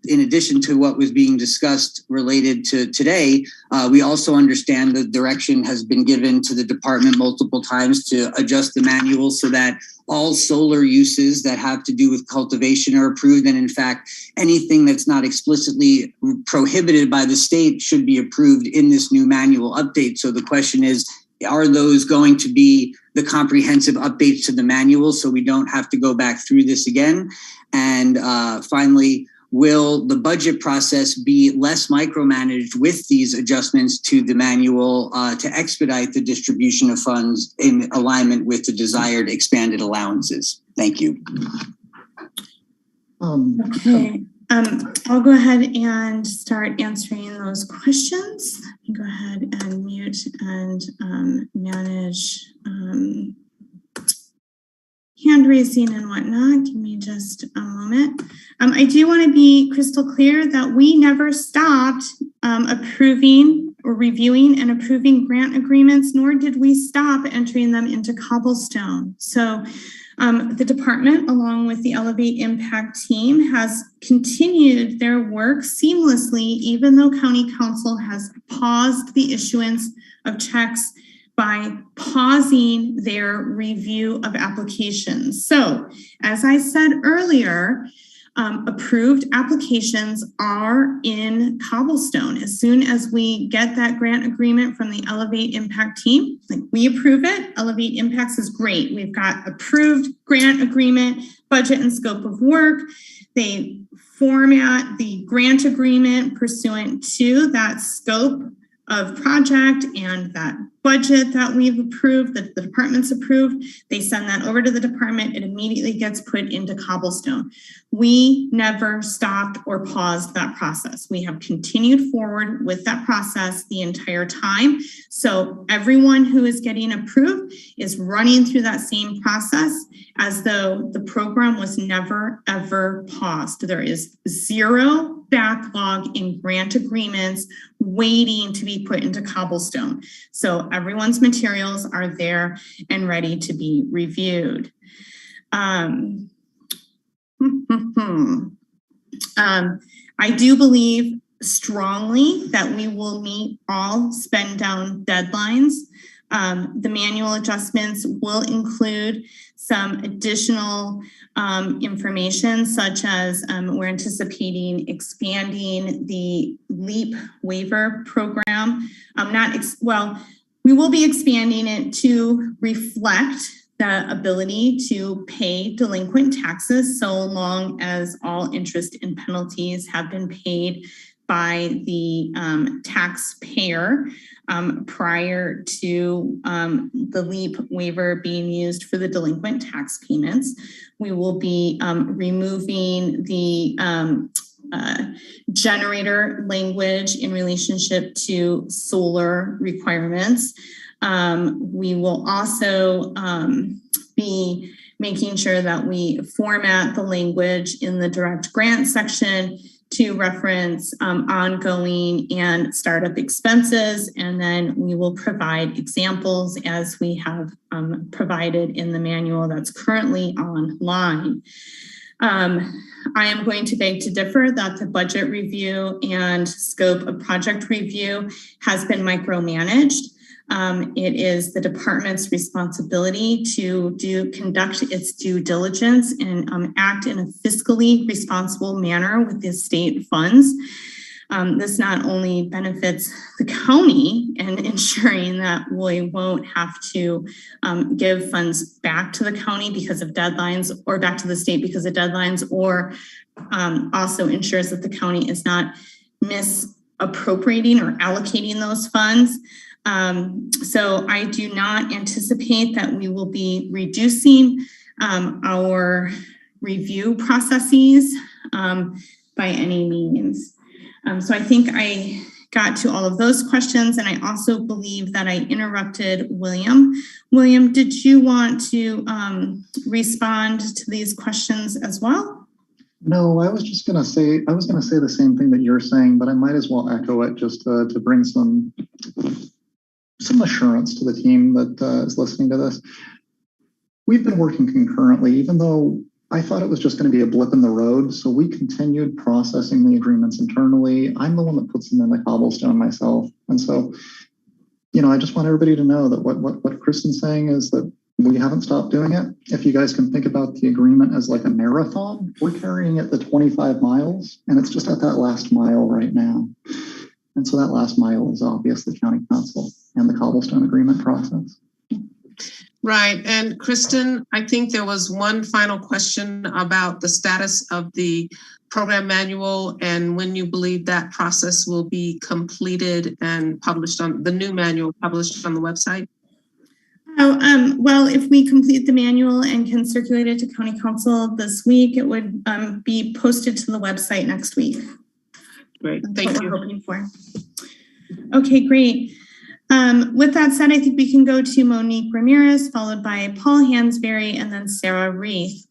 In addition to what was being discussed related to today, we also understand the direction has been given to the department multiple times to adjust the manual so that all solar uses that have to do with cultivation are approved. And in fact, anything that's not explicitly prohibited by the state should be approved in this new manual update. So the question is, are those going to be the comprehensive updates to the manual so we don't have to go back through this again? And finally, will the budget process be less micromanaged with these adjustments to the manual to expedite the distribution of funds in alignment with the desired expanded allowances? Thank you. Okay, I'll go ahead and start answering those questions. Go ahead and mute and manage hand raising and whatnot. Give me just a moment. I do want to be crystal clear that we never stopped approving or reviewing and approving grant agreements, nor did we stop entering them into Cobblestone. So the department, along with the Elevate Impact team, has continued their work seamlessly, even though County Council has paused the issuance of checks by pausing their review of applications. So, as I said earlier, approved applications are in Cobblestone. As soon as we get that grant agreement from the Elevate Impact team, like we approve it, Elevate Impacts is great. We've got approved grant agreement, budget and scope of work. They format the grant agreement pursuant to that scope of project and that budget that we've approved, that the department's approved. They send that over to the department. It immediately gets put into Cobblestone. We never stopped or paused that process. We have continued forward with that process the entire time. So everyone who is getting approved is running through that same process as though the program was never, ever paused. There is zero backlog in grant agreements waiting to be put into Cobblestone. So everyone's materials are there and ready to be reviewed. I do believe strongly that we will meet all spend down deadlines The manual adjustments will include some additional information, such as we're anticipating expanding the LEAP waiver program. We will be expanding it to reflect the ability to pay delinquent taxes so long as all interest and penalties have been paid by the taxpayer prior to the LEAP waiver being used for the delinquent tax payments. We will be removing the generator language in relationship to solar requirements. We will also be making sure that we format the language in the direct grant section to reference ongoing and startup expenses, and then we will provide examples as we have provided in the manual that's currently online. I am going to beg to differ that the budget review and scope of project review has been micromanaged. It is the department's responsibility to conduct its due diligence and act in a fiscally responsible manner with the state funds. This not only benefits the county in ensuring that we won't have to give funds back to the county because of deadlines, or back to the state because of deadlines, or also ensures that the county is not misappropriating or allocating those funds. So I do not anticipate that we will be reducing our review processes by any means. So I think I got to all of those questions, and I also believe that I interrupted William. William, did you want to respond to these questions as well? No, I was going to say the same thing that you're saying, but I might as well echo it just to bring some assurance to the team that is listening to this. We've been working concurrently, even though I thought it was just going to be a blip in the road. So we continued processing the agreements internally. I'm the one that puts them in the cobblestone myself. And so, I just want everybody to know that what Kristen's saying is that we haven't stopped doing it. If you guys can think about the agreement as like a marathon, we're carrying it the 25 miles, and it's just at that last mile right now. And so that last mile is obviously county council and the cobblestone agreement process. Right. And Kristen, I think there was one final question about the status of the program manual and when you believe that process will be completed and published on the new manual published on the website. Well, if we complete the manual and can circulate it to county council this week, it would be posted to the website next week. Great. That's Thank what you. we're hoping for. Okay, great. With that said, I think we can go to Monique Ramirez, followed by Paul Hansberry, and then Sarah Reith.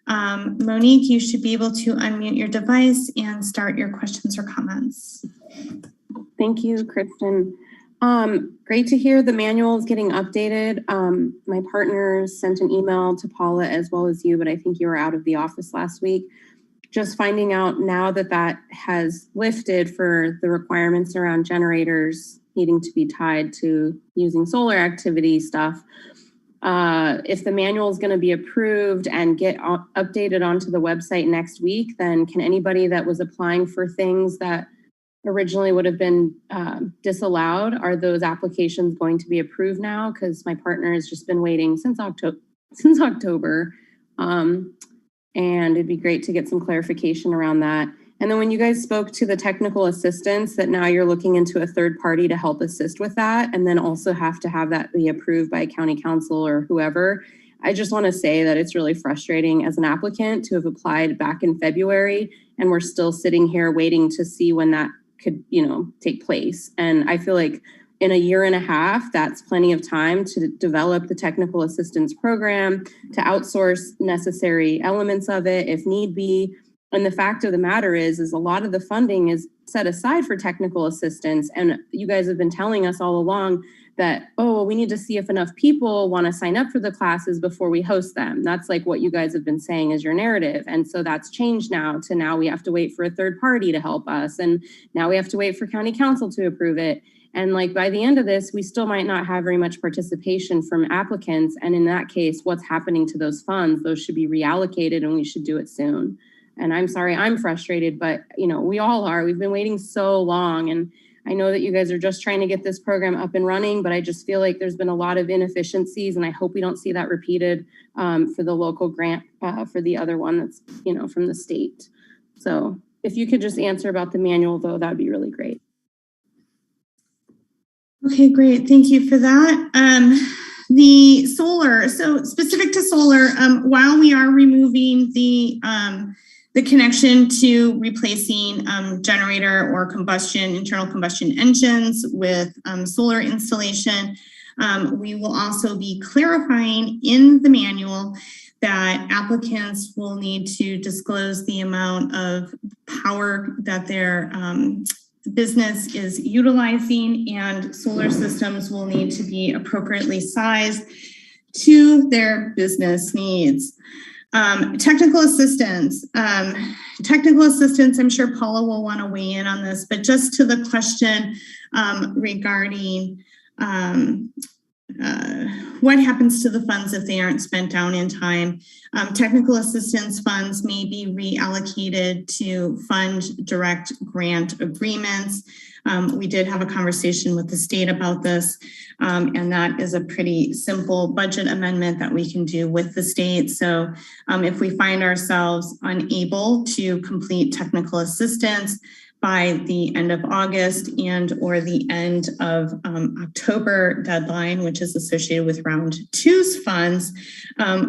Monique, you should be able to unmute your device and start your questions or comments. Thank you, Kristen. Great to hear the manual is getting updated. My partner sent an email to Paula as well as you, but I think you were out of the office last week. Just finding out now that that has lifted for the requirements around generators needing to be tied to using solar activity stuff. If the manual is going to be approved and get updated onto the website next week, then can anybody that was applying for things that originally would have been disallowed, are those applications going to be approved now? Because my partner has just been waiting since October. And it'd be great to get some clarification around that. And then when you guys spoke to the technical assistance, that now you're looking into a third party to help assist with that, and then also have to have that be approved by county council or whoever. I just want to say that it's really frustrating as an applicant to have applied back in February, and we're still sitting here waiting to see when that could, take place. And I feel like in a year and a half, that's plenty of time to develop the technical assistance program, to outsource necessary elements of it if need be. And the fact of the matter is a lot of the funding is set aside for technical assistance. And you guys have been telling us all along that, we need to see if enough people want to sign up for the classes before we host them. That's like what you guys have been saying is your narrative. And so that's changed now to now we have to wait for a third party to help us. And now we have to wait for county council to approve it. And like by the end of this, we still might not have very much participation from applicants. And in that case, what's happening to those funds? Those should be reallocated and we should do it soon. And I'm sorry, I'm frustrated, but we all are. We've been waiting so long. And I know that you guys are just trying to get this program up and running, but I just feel like there's been a lot of inefficiencies, and I hope we don't see that repeated for the local grant for the other one that's, from the state. So if you could just answer about the manual, though, that'd be really great. Okay, great. Thank you for that. The solar, so specific to solar, while we are removing the connection to replacing generator or internal combustion engines with solar installation, we will also be clarifying in the manual that applicants will need to disclose the amount of power that their business is utilizing, and solar systems will need to be appropriately sized to their business needs. Technical assistance. I'm sure Paula will want to weigh in on this, but just to the question regarding what happens to the funds if they aren't spent down in time. Technical assistance funds may be reallocated to fund direct grant agreements. We did have a conversation with the state about this, and that is a pretty simple budget amendment that we can do with the state. So if we find ourselves unable to complete technical assistance by the end of August and or the end of October deadline, which is associated with round 2's funds,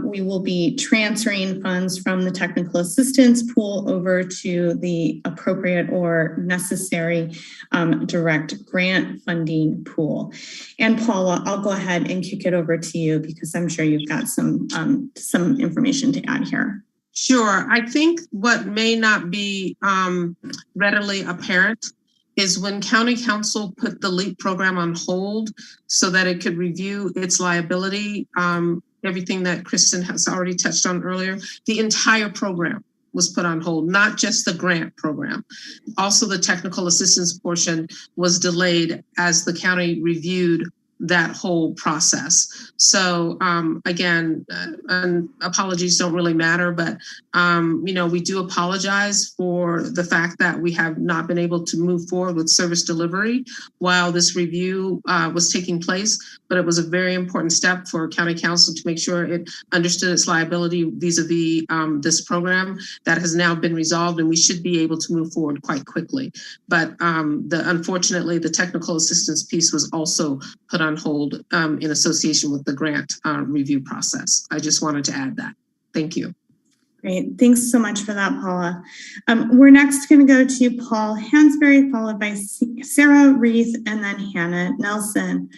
we will be transferring funds from the technical assistance pool over to the appropriate or necessary direct grant funding pool. And Paula, I'll go ahead and kick it over to you because I'm sure you've got some information to add here. Sure. I think what may not be readily apparent is when County Council put the LEAP program on hold so that it could review its liability, everything that Kristen has already touched on earlier, the entire program was put on hold, not just the grant program. Also, the technical assistance portion was delayed as the county reviewed that whole process. So again, apologies don't really matter, but we do apologize for the fact that we have not been able to move forward with service delivery while this review was taking place. But it was a very important step for County Council to make sure it understood its liability vis-a-vis this program. That has now been resolved, and we should be able to move forward quite quickly. But unfortunately, the technical assistance piece was also put on hold in association with the grant review process. I just wanted to add that. Thank you. Great. Thanks so much for that, Paula. We're next going to go to Paul Hansberry, followed by Sarah Reith, and then Hannah Nelson.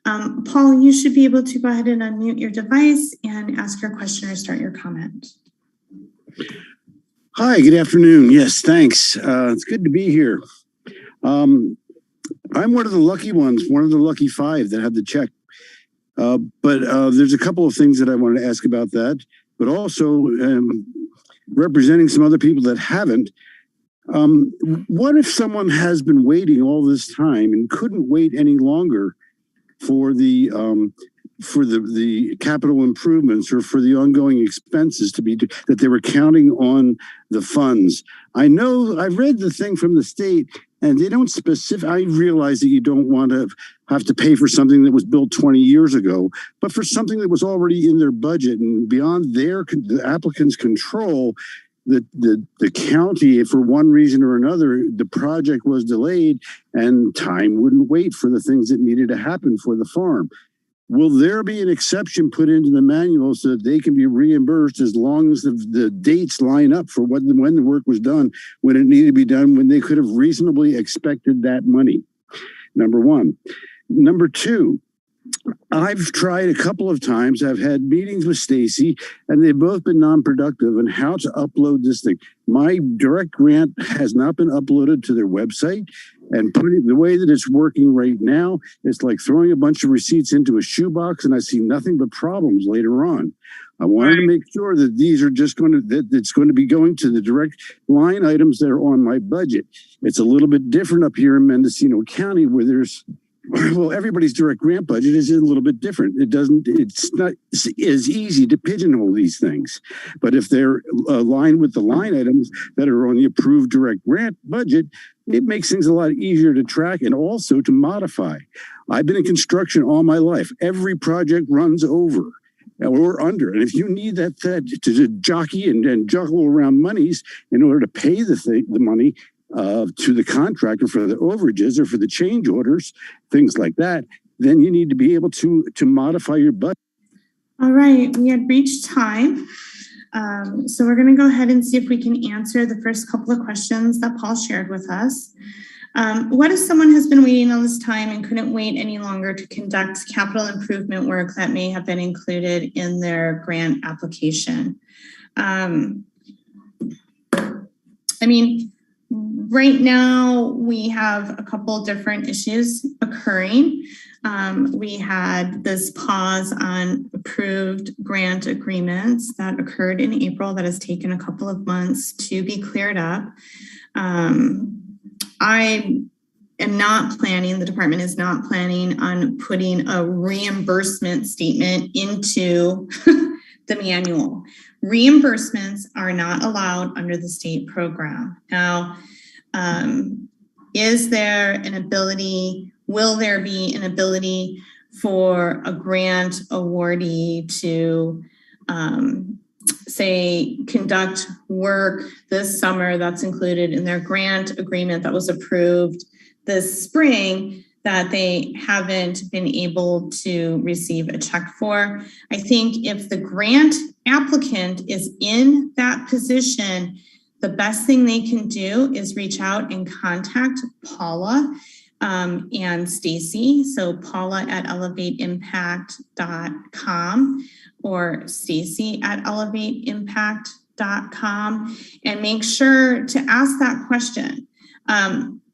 Paul, you should be able to go ahead and unmute your device and ask your question or start your comment. Hi, good afternoon. Yes, thanks. It's good to be here. I'm one of the lucky ones, one of the lucky 5 that had the check. But there's a couple of things that I wanted to ask about that, but also representing some other people that haven't. What if someone has been waiting all this time and couldn't wait any longer for the capital improvements or for the ongoing expenses to be that they were counting on the funds? I know I read the thing from the state, and they don't specify. I realize that you don't want to have to pay for something that was built 20 years ago, but for something that was already in their budget and beyond the applicant's control, the county, for one reason or another, the project was delayed and time wouldn't wait for the things that needed to happen for the farm. Will there be an exception put into the manual so that they can be reimbursed as long as the dates line up for when the work was done, when it needed to be done, when they could have reasonably expected that money? Number one. Number two, I've tried a couple of times. I've had meetings with Stacy, and they've both been non-productive on how to upload this thing. My direct grant has not been uploaded to their website, and the way that it's working right now, it's like throwing a bunch of receipts into a shoebox, and I see nothing but problems later on. I wanted to make sure that these are just it's going to be going to the direct line items that are on my budget. It's a little bit different up here in Mendocino County, where there's well, everybody's direct grant budget is a little bit different. It's not as easy to pigeonhole these things. But if they're aligned with the line items that are on the approved direct grant budget, it makes things a lot easier to track and also to modify. I've been in construction all my life. Every project runs over or under. And if you need that to jockey and juggle around monies in order to pay the money, to the contractor for the overages or for the change orders, things like that, then you need to be able to modify your budget. All right, we had reached time. So we're going to go ahead and see if we can answer the first couple of questions that Paul shared with us. What if someone has been waiting all this time and couldn't wait any longer to conduct capital improvement work that may have been included in their grant application? Right now, we have a couple different issues occurring. We had this pause on approved grant agreements that occurred in April that has taken a couple of months to be cleared up. I am not planning, the department is not planning on putting a reimbursement statement into the manual. Reimbursements are not allowed under the state program. Now, is there an ability, will there be an ability for a grant awardee to say conduct work this summer that's included in their grant agreement that was approved this spring that they haven't been able to receive a check for? I think if the grant applicant is in that position, the best thing they can do is reach out and contact Paula and Stacy. So Paula at elevateimpact.com or Stacy at elevateimpact.com, and make sure to ask that question.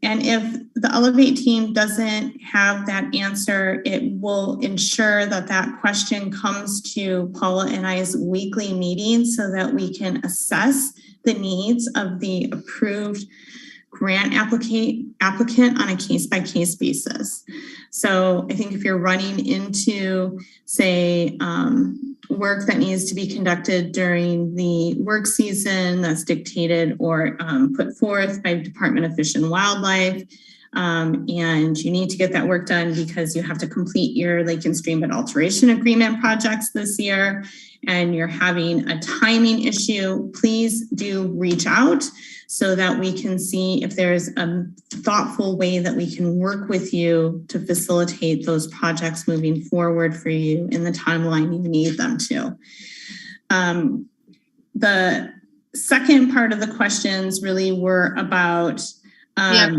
And if the Elevate team doesn't have that answer, it will ensure that that question comes to Paula and I's weekly meeting so that we can assess the needs of the approved grant applicant on a case-by-case basis. So I think if you're running into, say, work that needs to be conducted during the work season that's dictated or put forth by Department of Fish and Wildlife, and you need to get that work done because you have to complete your lake and stream bed alteration agreement projects this year, and you're having a timing issue, please do reach out so that we can see if there's a thoughtful way that we can work with you to facilitate those projects moving forward for you in the timeline you need them to. The second part of the questions really were about, I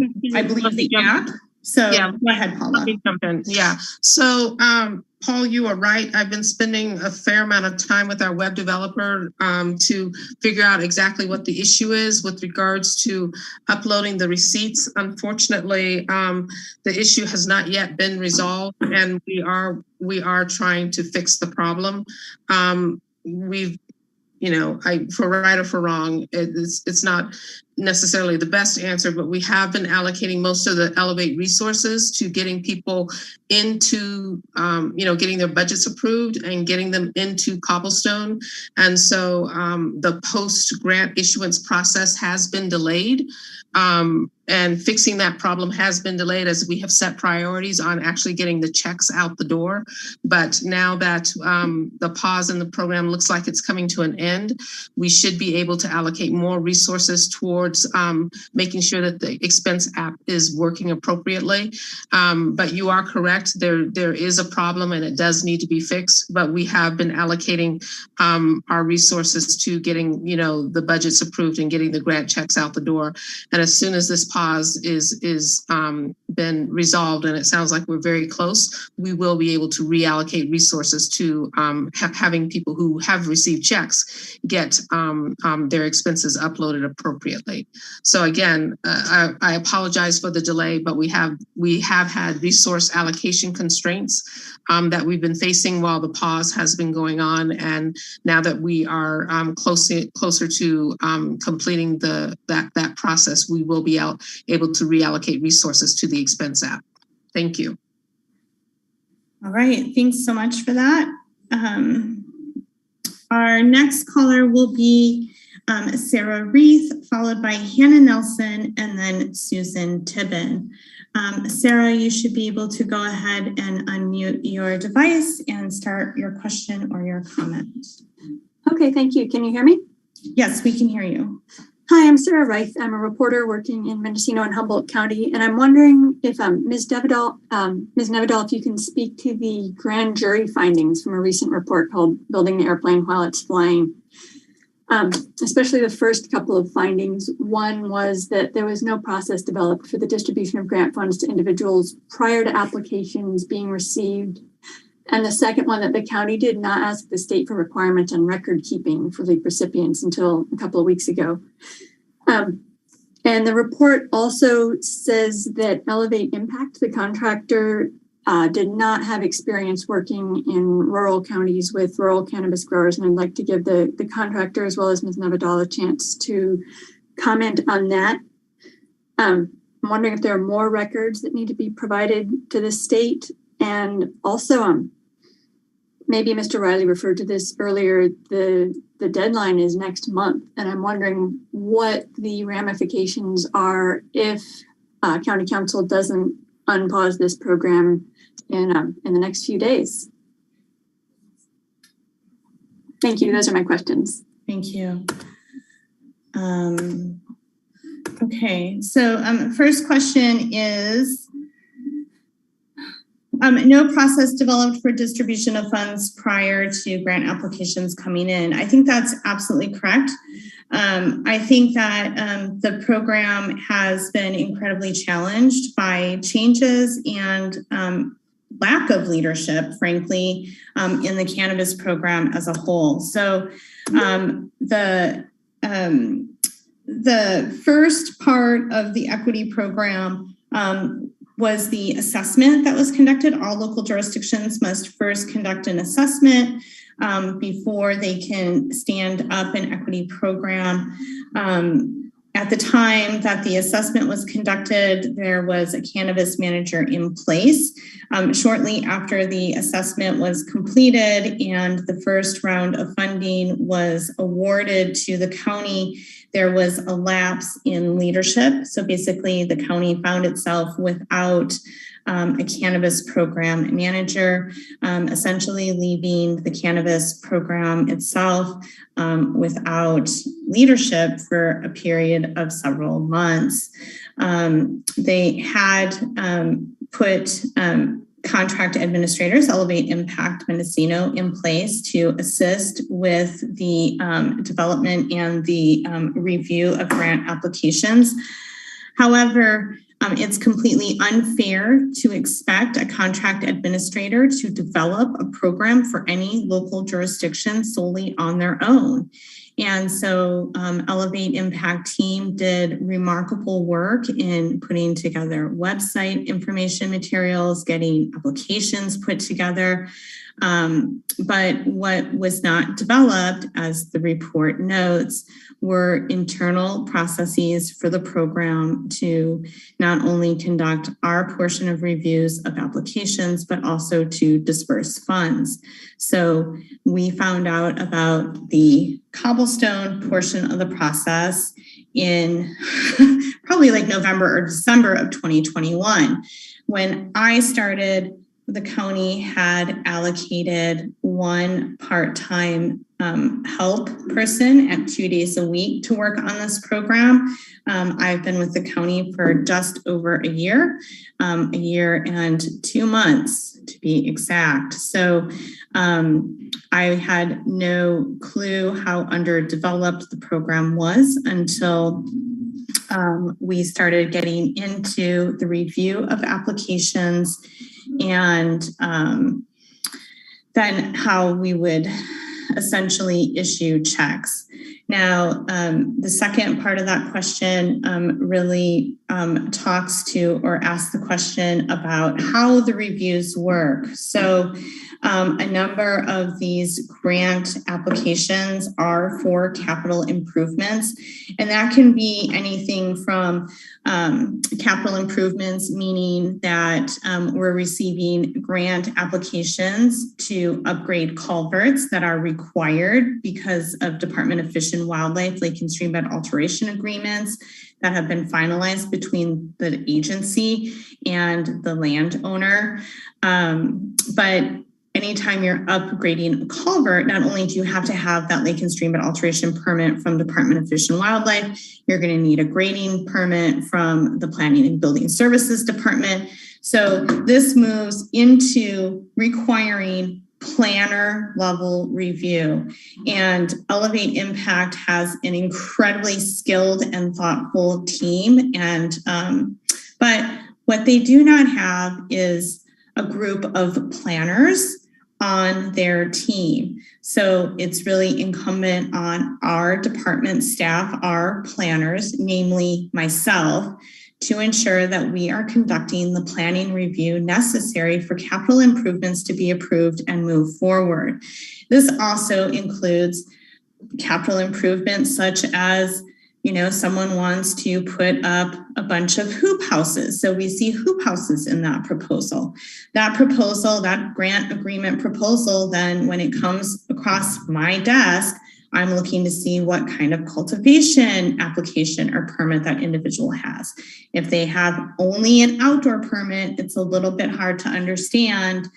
believe, the app. So yeah, go ahead, Paula. Let me jump in. Yeah. So, Paul, you are right. I've been spending a fair amount of time with our web developer to figure out exactly what the issue is with regards to uploading the receipts. Unfortunately, the issue has not yet been resolved, and we are trying to fix the problem. We've, for right or for wrong, it's not necessarily the best answer, but we have been allocating most of the Elevate resources to getting people into, getting their budgets approved and getting them into Cobblestone. And so the post-grant issuance process has been delayed. And fixing that problem has been delayed as we have set priorities on actually getting the checks out the door. But now that the pause in the program looks like it's coming to an end, we should be able to allocate more resources towards making sure that the expense app is working appropriately. But you are correct, there is a problem and it does need to be fixed, but we have been allocating our resources to getting, the budgets approved and getting the grant checks out the door. And as soon as this pause is been resolved, and it sounds like we're very close, we will be able to reallocate resources to having people who have received checks get their expenses uploaded appropriately. So again, I apologize for the delay, but we have had resource allocation constraints that we've been facing while the pause has been going on, and now that we are closer to completing that process, we will be able to reallocate resources to the expense app. Thank you. All right, thanks so much for that. Our next caller will be Sarah Reith, followed by Hannah Nelson, and then Susan Tibbin. Sarah, you should be able to go ahead and unmute your device and start your question or your comment. Okay, thank you. Can you hear me? Yes, we can hear you. Hi, I'm Sarah Reith. I'm a reporter working in Mendocino and Humboldt County, and I'm wondering if Ms. Nevedal, if you can speak to the grand jury findings from a recent report called Building the Airplane While It's Flying. Especially the first couple of findings. One was that there was no process developed for the distribution of grant funds to individuals prior to applications being received. And the second one, that the county did not ask the state for requirements on record keeping for LEAP recipients until a couple of weeks ago. And the report also says that Elevate Impact, the contractor, did not have experience working in rural counties with rural cannabis growers. And I'd like to give the contractor as well as Ms. Nevedal a chance to comment on that. I'm wondering if there are more records that need to be provided to the state. And also, maybe Mr. Riley referred to this earlier, the deadline is next month. And I'm wondering what the ramifications are if County Council doesn't unpause this program in the next few days. Thank you. Those are my questions. Thank you. Okay, so first question is, no process developed for distribution of funds prior to grant applications coming in. I think that's absolutely correct. I think that the program has been incredibly challenged by changes and lack of leadership, frankly, in the cannabis program as a whole. So the first part of the equity program was the assessment that was conducted. All local jurisdictions must first conduct an assessment before they can stand up an equity program. At the time that the assessment was conducted, there was a cannabis manager in place. Shortly after the assessment was completed and the first round of funding was awarded to the county, there was a lapse in leadership. So basically the county found itself without a cannabis program manager, essentially leaving the cannabis program itself without leadership for a period of several months. They had put contract administrators, Elevate Impact Mendocino, in place to assist with the development and the review of grant applications. However, it's completely unfair to expect a contract administrator to develop a program for any local jurisdiction solely on their own. And so Elevate Impact team did remarkable work in putting together website information materials, getting applications put together. But what was not developed, as the report notes, were internal processes for the program to not only conduct our portion of reviews of applications, but also to disperse funds. So we found out about the cobblestone portion of the process in probably like November or December of 2021. When I started, the county had allocated one part-time help person at 2 days a week to work on this program. I've been with the county for just over a year and 2 months to be exact. So I had no clue how underdeveloped the program was until we started getting into the review of applications and then how we would essentially issue checks. Now, the second part of that question really talks to or asks the question about how the reviews work. So a number of these grant applications are for capital improvements, and that can be anything from capital improvements, meaning that we're receiving grant applications to upgrade culverts that are required because of Department of Fish and Wildlife lake and streambed alteration agreements that have been finalized between the agency and the landowner. But anytime you're upgrading a culvert, not only do you have to have that lake and streambed alteration permit from Department of Fish and Wildlife, you're going to need a grading permit from the Planning and Building Services Department. So this moves into requiring planner level review, and Elevate Impact has an incredibly skilled and thoughtful team. And but what they do not have is a group of planners on their team. So it's really incumbent on our department staff, our planners, namely myself, to ensure that we are conducting the planning review necessary for capital improvements to be approved and move forward. This also includes capital improvements such as, you know, someone wants to put up a bunch of hoop houses. So we see hoop houses in that proposal. That proposal, that grant agreement proposal, then when it comes across my desk, I'm looking to see what kind of cultivation application or permit that individual has. If they have only an outdoor permit, it's a little bit hard to understand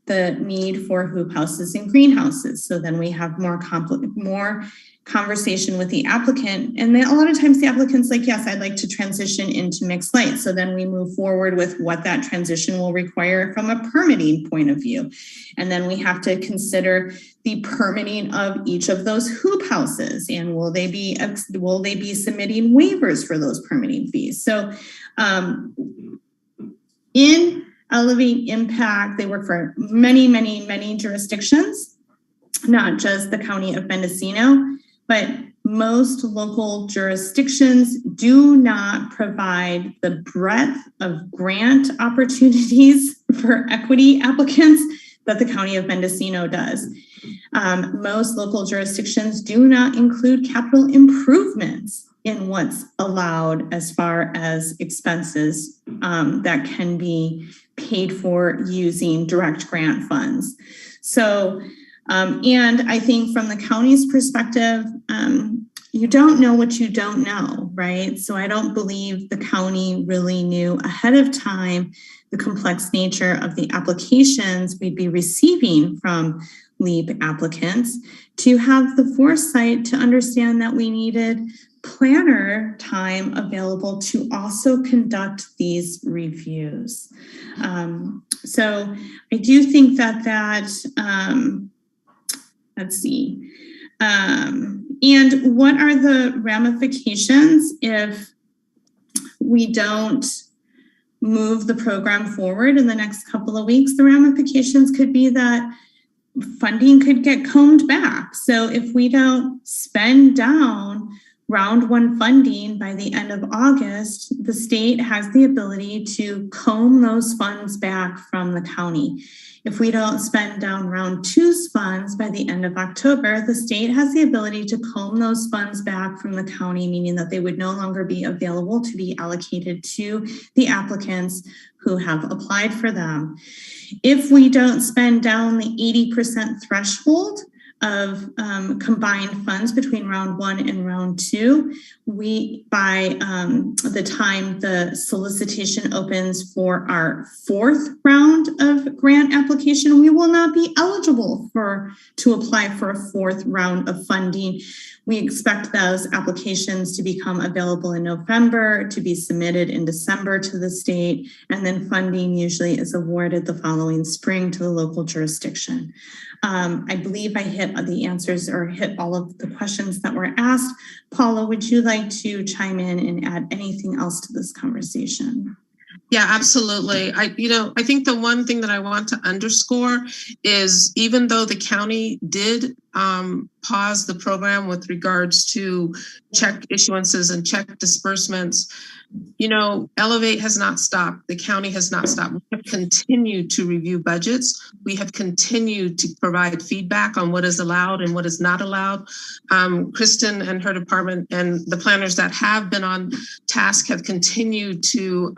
the need for hoop houses and greenhouses. So then we have more conversation with the applicant. And then a lot of times the applicant's like, yes, I'd like to transition into mixed light. So then we move forward with what that transition will require from a permitting point of view. And then we have to consider the permitting of each of those hoop houses. And will they be submitting waivers for those permitting fees? So in Elevate Impact, they work for many, many, many jurisdictions, not just the County of Mendocino, but most local jurisdictions do not provide the breadth of grant opportunities for equity applicants that the County of Mendocino does. Most local jurisdictions do not include capital improvements in what's allowed as far as expenses that can be paid for using direct grant funds. So, and I think from the county's perspective, you don't know what you don't know, right? So I don't believe the county really knew ahead of time the complex nature of the applications we'd be receiving from LEAP applicants to have the foresight to understand that we needed planner time available to also conduct these reviews. So I do think that let's see. And what are the ramifications if we don't move the program forward in the next couple of weeks? The ramifications could be that funding could get combed back. So if we don't spend down round one funding by the end of August, the state has the ability to comb those funds back from the county. If we don't spend down round two's funds by the end of October, the state has the ability to comb those funds back from the county, meaning that they would no longer be available to be allocated to the applicants who have applied for them. If we don't spend down the 80% threshold of combined funds between round one and round two, we, by the time the solicitation opens for our fourth round of grant application, we will not be eligible to apply for a fourth round of funding. We expect those applications to become available in November, to be submitted in December to the state, and then funding usually is awarded the following spring to the local jurisdiction. I believe I hit the answers or hit all of the questions that were asked. Paula, would you like to chime in and add anything else to this conversation? Yeah, absolutely. I think the one thing that I want to underscore is even though the county did pause the program with regards to check issuances and check disbursements, you know, Elevate has not stopped. The county has not stopped. We have continued to review budgets. We have continued to provide feedback on what is allowed and what is not allowed. Kristen and her department and the planners that have been on task have continued to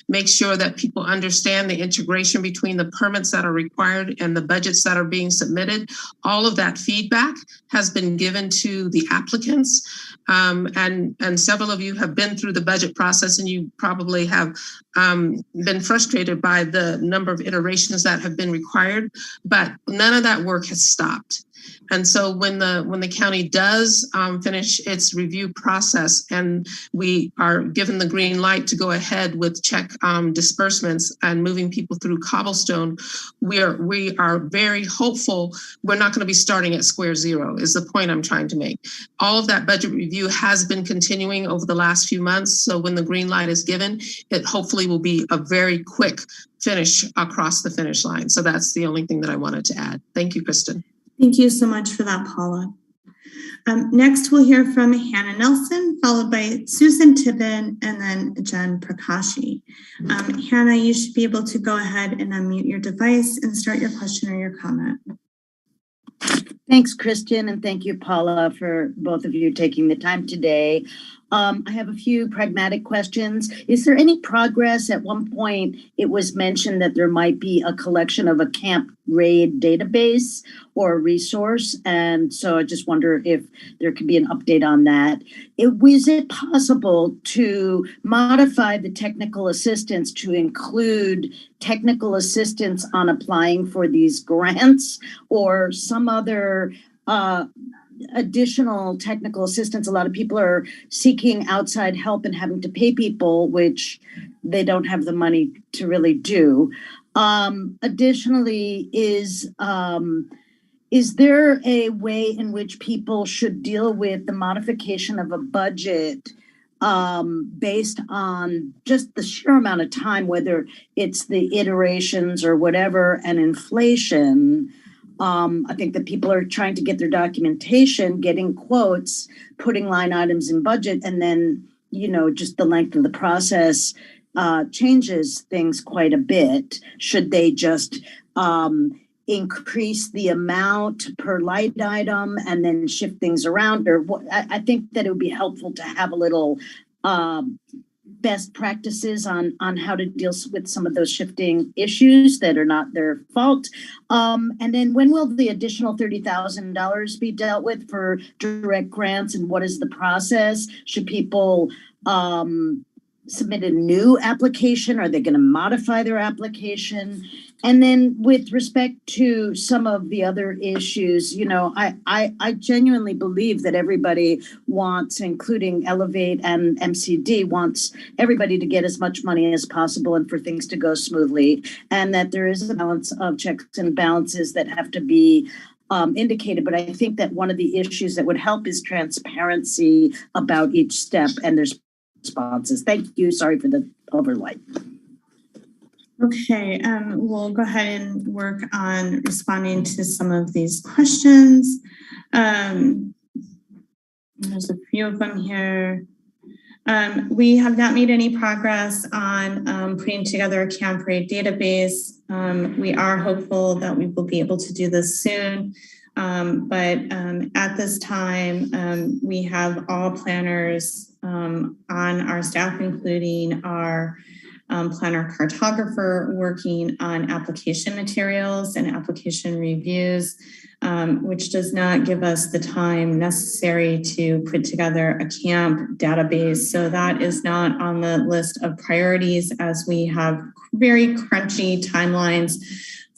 make sure that people understand the integration between the permits that are required and the budgets that are being submitted. All of that feedback has been given to the applicants. And several of you have been through the budget process, and you probably have been frustrated by the number of iterations that have been required, but none of that work has stopped. And so when the county does finish its review process and we are given the green light to go ahead with check disbursements and moving people through cobblestone, we are very hopeful we're not going to be starting at square zero is the point I'm trying to make. All of that budget review has been continuing over the last few months. So when the green light is given, it hopefully will be a very quick finish across the finish line. So that's the only thing that I wanted to add. Thank you, Kristen. Thank you so much for that, Paula. Next, we'll hear from Hannah Nelson, followed by Susan Tippin, and then Jen Prakashi. Hannah, you should be able to go ahead and unmute your device and start your question or your comment. Thanks, Kristen, and thank you, Paula, for both of you taking the time today. I have a few pragmatic questions. Is there any progress? At one point, it was mentioned that there might be a collection of a camp raid database or a resource. And so I just wonder if there could be an update on that. Was it possible to modify the technical assistance to include technical assistance on applying for these grants or some other additional technical assistance? A lot of people are seeking outside help and having to pay people, which they don't have the money to really do. Additionally, is there a way in which people should deal with the modification of a budget based on just the sheer amount of time, whether it's the iterations or whatever, and inflation? I think that people are trying to get their documentation, getting quotes, putting line items in budget, and then, you know, just the length of the process changes things quite a bit. Should they just increase the amount per light item and then shift things around? Or what? I think that it would be helpful to have a little best practices on how to deal with some of those shifting issues that are not their fault. And then when will the additional $30,000 be dealt with for direct grants, and what is the process? Should people submit a new application? Are they going to modify their application? And then with respect to some of the other issues, you know, I genuinely believe that everybody wants, including Elevate and MCD, wants everybody to get as much money as possible and for things to go smoothly, and that there is a balance of checks and balances that have to be indicated. But I think that one of the issues that would help is transparency about each step and there's responses. Thank you. Sorry for the overlay. Okay, we'll go ahead and work on responding to some of these questions. There's a few of them here. We have not made any progress on putting together a camp rate database. We are hopeful that we will be able to do this soon. But at this time, we have all planners on our staff, including our planner cartographer, working on application materials and application reviews, which does not give us the time necessary to put together a camp database. So that is not on the list of priorities, as we have very crunchy timelines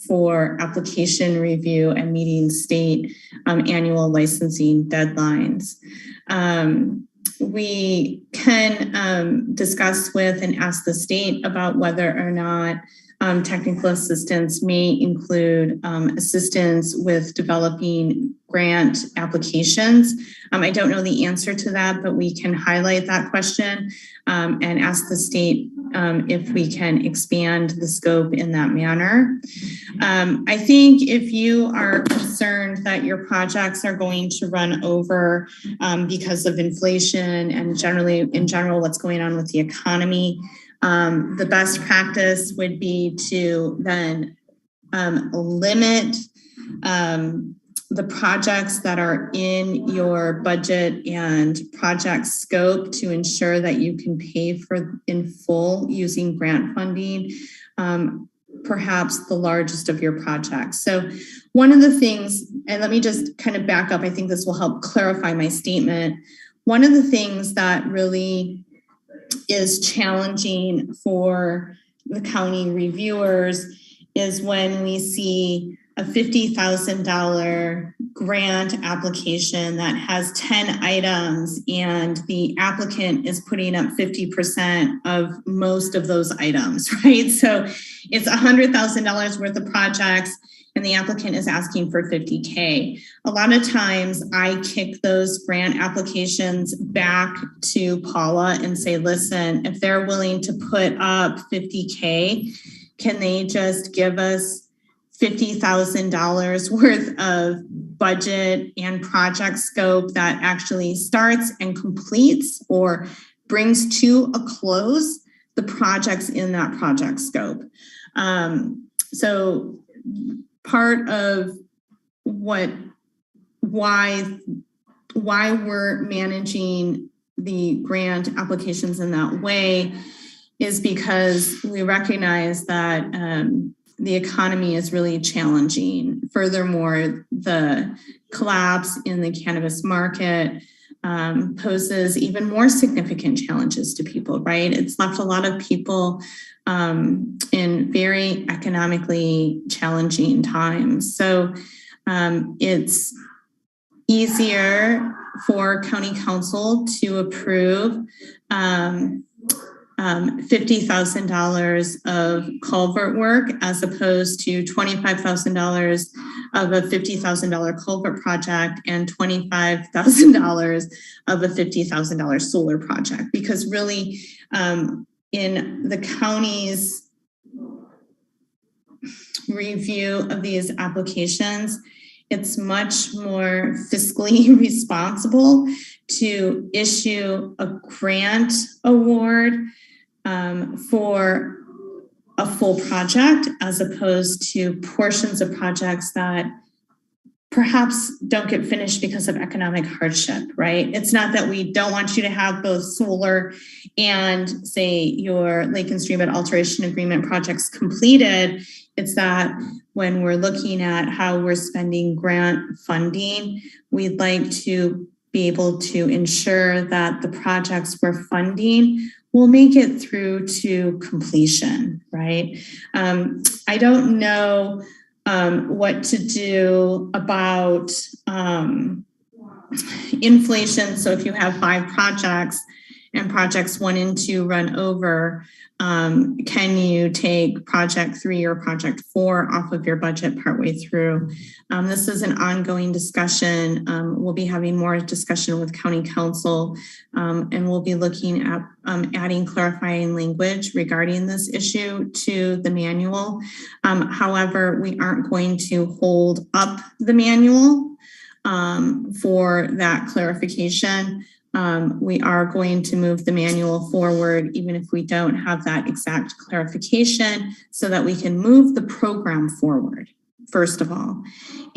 for application review and meeting state annual licensing deadlines. We can discuss with and ask the state about whether or not technical assistance may include assistance with developing grant applications. I don't know the answer to that, but we can highlight that question and ask the state if we can expand the scope in that manner. I think if you are concerned that your projects are going to run over because of inflation and in general what's going on with the economy, the best practice would be to then limit the projects that are in your budget and project scope to ensure that you can pay for in full using grant funding, perhaps the largest of your projects. So one of the things, and let me just kind of back up, I think this will help clarify my statement. One of the things that really is challenging for the county reviewers is when we see a $50,000 grant application that has 10 items and the applicant is putting up 50% of most of those items, right? So it's $100,000 worth of projects and the applicant is asking for 50K. A lot of times I kick those grant applications back to Paula and say, listen, if they're willing to put up 50K, can they just give us $50,000 worth of budget and project scope that actually starts and completes or brings to a close the projects in that project scope. So part of why we're managing the grant applications in that way is because we recognize that the economy is really challenging. Furthermore, the collapse in the cannabis market poses even more significant challenges to people, right? It's left a lot of people in very economically challenging times. So it's easier for county council to approve $50,000 of culvert work as opposed to $25,000 of a $50,000 culvert project and $25,000 of a $50,000 solar project. Because really in the county's review of these applications, it's much more fiscally responsible to issue a grant award for a full project as opposed to portions of projects that perhaps don't get finished because of economic hardship, right? It's not that we don't want you to have both solar and say your lake and streamlet alteration agreement projects completed. It's that when we're looking at how we're spending grant funding, we'd like to be able to ensure that the projects we're funding will make it through to completion, right? I don't know what to do about inflation. So if you have 5 projects and projects 1 and 2 run over, can you take project 3 or project 4 off of your budget partway through? This is an ongoing discussion. We'll be having more discussion with county council, and we'll be looking at adding clarifying language regarding this issue to the manual. However, we aren't going to hold up the manual for that clarification. We are going to move the manual forward, even if we don't have that exact clarification, so that we can move the program forward, first of all.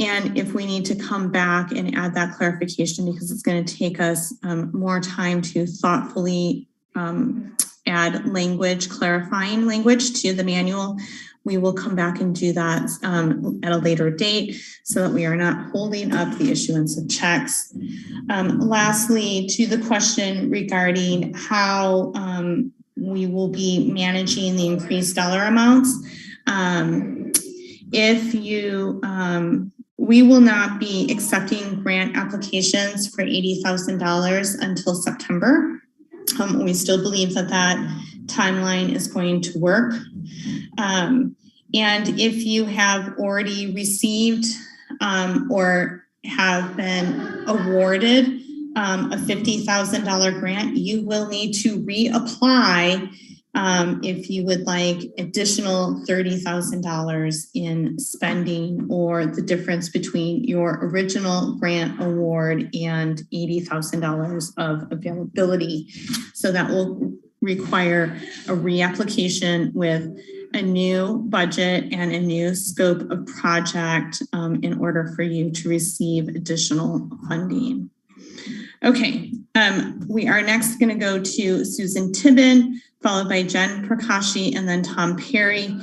And if we need to come back and add that clarification, because it's going to take us more time to thoughtfully add language, clarifying language to the manual, we will come back and do that at a later date so that we are not holding up the issuance of checks. Lastly, to the question regarding how we will be managing the increased dollar amounts, we will not be accepting grant applications for $80,000 until September. We still believe that that timeline is going to work. And if you have already received or have been awarded a $50,000 grant, you will need to reapply if you would like additional $30,000 in spending, or the difference between your original grant award and $80,000 of availability. So that will require a reapplication with a new budget and a new scope of project in order for you to receive additional funding. Okay, we are next going to go to Susan Tibbin, followed by Jen Prakashi, and then Tom Perry.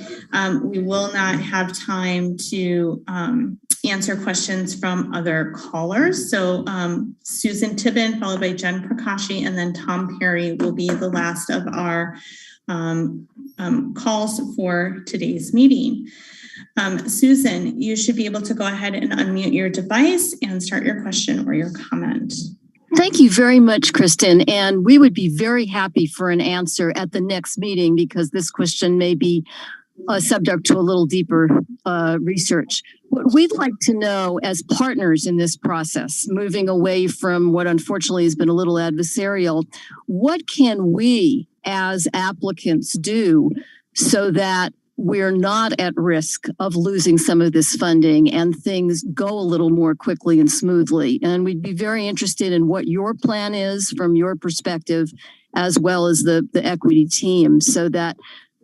We will not have time to answer questions from other callers. So Susan Tibbin, followed by Jen Prakashi, and then Tom Perry will be the last of our calls for today's meeting. Susan, you should be able to go ahead and unmute your device and start your question or your comment. Thank you very much, Kristen. And we would be very happy for an answer at the next meeting, because this question may be subject to a little deeper research. What we'd like to know as partners in this process, moving away from what unfortunately has been a little adversarial, what can we as applicants do so that we're not at risk of losing some of this funding and things go a little more quickly and smoothly? And we'd be very interested in what your plan is from your perspective, as well as the equity team, so that,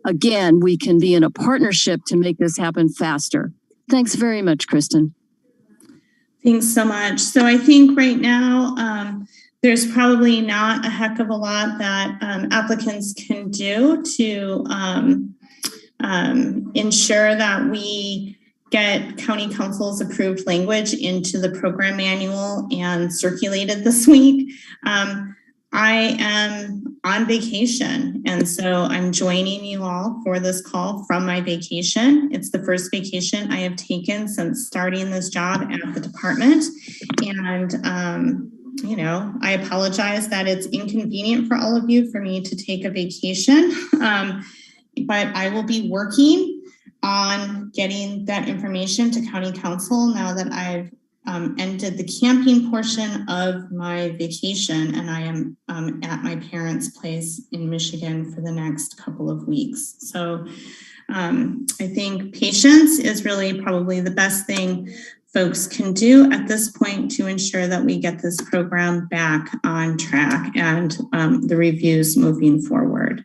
again, we can be in a partnership to make this happen faster. Thanks very much, Kristen. Thanks so much. So I think right now, there's probably not a heck of a lot that applicants can do to ensure that we get county council's approved language into the program manual and circulated this week. I am on vacation, and so I'm joining you all for this call from my vacation. It's the first vacation I have taken since starting this job at the department. And, you know, I apologize that it's inconvenient for all of you for me to take a vacation. But I will be working on getting that information to county council now that I've ended the camping portion of my vacation, and I am at my parents' place in Michigan for the next couple of weeks. So I think patience is really probably the best thing folks can do at this point to ensure that we get this program back on track and the reviews moving forward.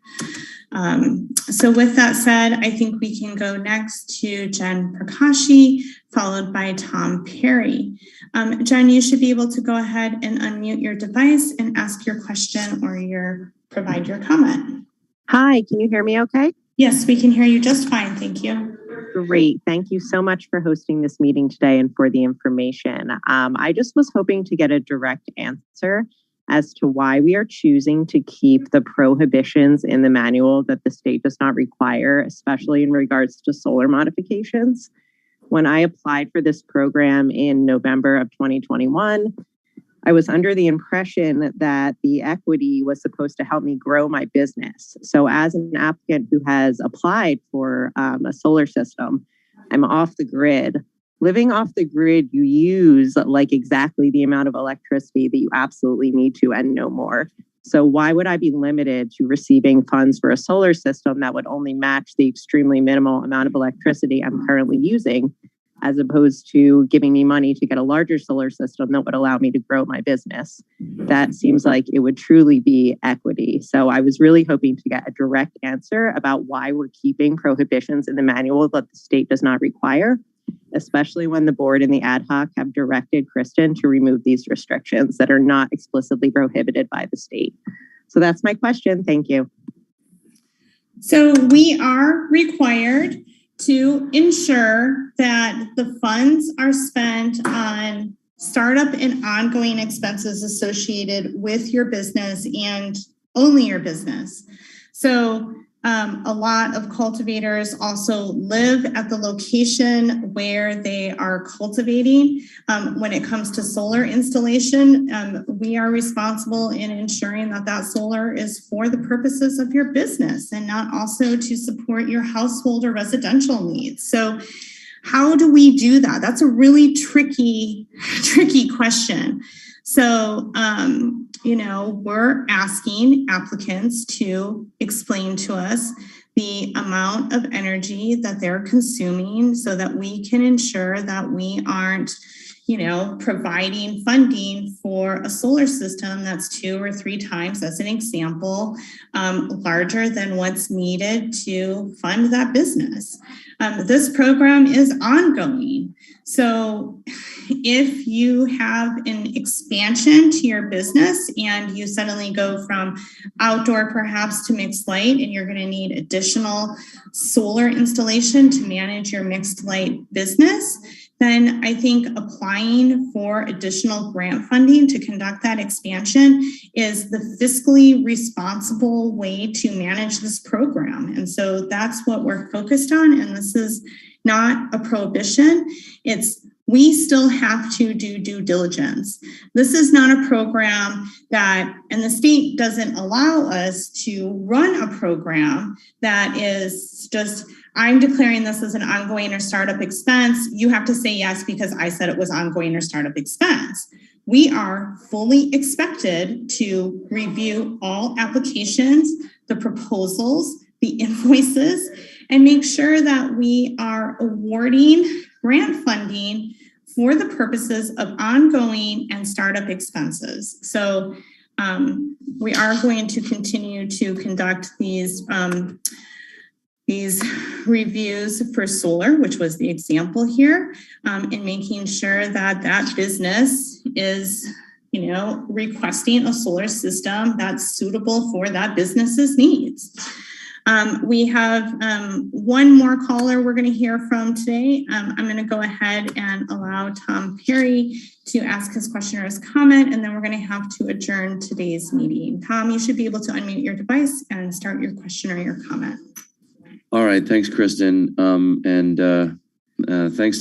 So with that said, I think we can go next to Jen Prakashi, followed by Tom Perry. Jen, you should be able to go ahead and unmute your device and ask your question or provide your comment. Hi, can you hear me okay? Yes, we can hear you just fine. Thank you. Great. Thank you so much for hosting this meeting today and for the information. I just was hoping to get a direct answer as to why we are choosing to keep the prohibitions in the manual that the state does not require, especially in regards to solar modifications. When I applied for this program in November of 2021, I was under the impression that the equity was supposed to help me grow my business. So as an applicant who has applied for a solar system, I'm off the grid. Living off the grid, you use like exactly the amount of electricity that you absolutely need to and no more. So why would I be limited to receiving funds for a solar system that would only match the extremely minimal amount of electricity I'm currently using, as opposed to giving me money to get a larger solar system that would allow me to grow my business? That seems like it would truly be equity. So I was really hoping to get a direct answer about why we're keeping prohibitions in the manual that the state does not require, especially when the board and the ad hoc have directed Kristen to remove these restrictions that are not explicitly prohibited by the state. So that's my question. Thank you. So we are required to ensure that the funds are spent on startup and ongoing expenses associated with your business and only your business. So a lot of cultivators also live at the location where they are cultivating. When it comes to solar installation, we are responsible in ensuring that that solar is for the purposes of your business and not also to support your household or residential needs. So how do we do that? That's a really tricky question. So, we're asking applicants to explain to us the amount of energy that they're consuming so that we can ensure that we aren't, providing funding for a solar system that's 2 or 3 times, as an example, larger than what's needed to fund that business. This program is ongoing. So if you have an expansion to your business and you suddenly go from outdoor perhaps to mixed light, and you're going to need additional solar installation to manage your mixed light business, then I think applying for additional grant funding to conduct that expansion is the fiscally responsible way to manage this program. And so that's what we're focused on. And this is not a prohibition. We still have to do due diligence. This is not a program and the state doesn't allow us to run a program that is just, I'm declaring this as an ongoing or startup expense. You have to say yes because I said it was ongoing or startup expense. We are fully expected to review all applications, the proposals, the invoices, and make sure that we are awarding grant funding for the purposes of ongoing and startup expenses. So we are going to continue to conduct these reviews for solar, which was the example here, in making sure that that business is, requesting a solar system that's suitable for that business's needs. We have one more caller we're going to hear from today. I'm going to go ahead and allow Tom Perry to ask his question or his comment, and then we're going to have to adjourn today's meeting. Tom, you should be able to unmute your device and start your question or your comment. All right, thanks, Kristen. Thanks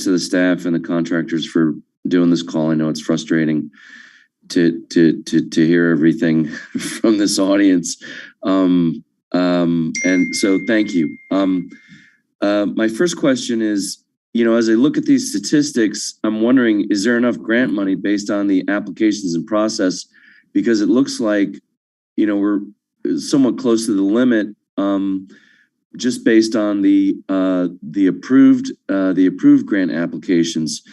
to the staff and the contractors for doing this call. I know it's frustrating to hear everything from this audience. And so thank you. My first question is, as I look at these statistics, I'm wondering, is there enough grant money based on the applications and process? Because it looks like, we're somewhat close to the limit, just based on the approved grant applications.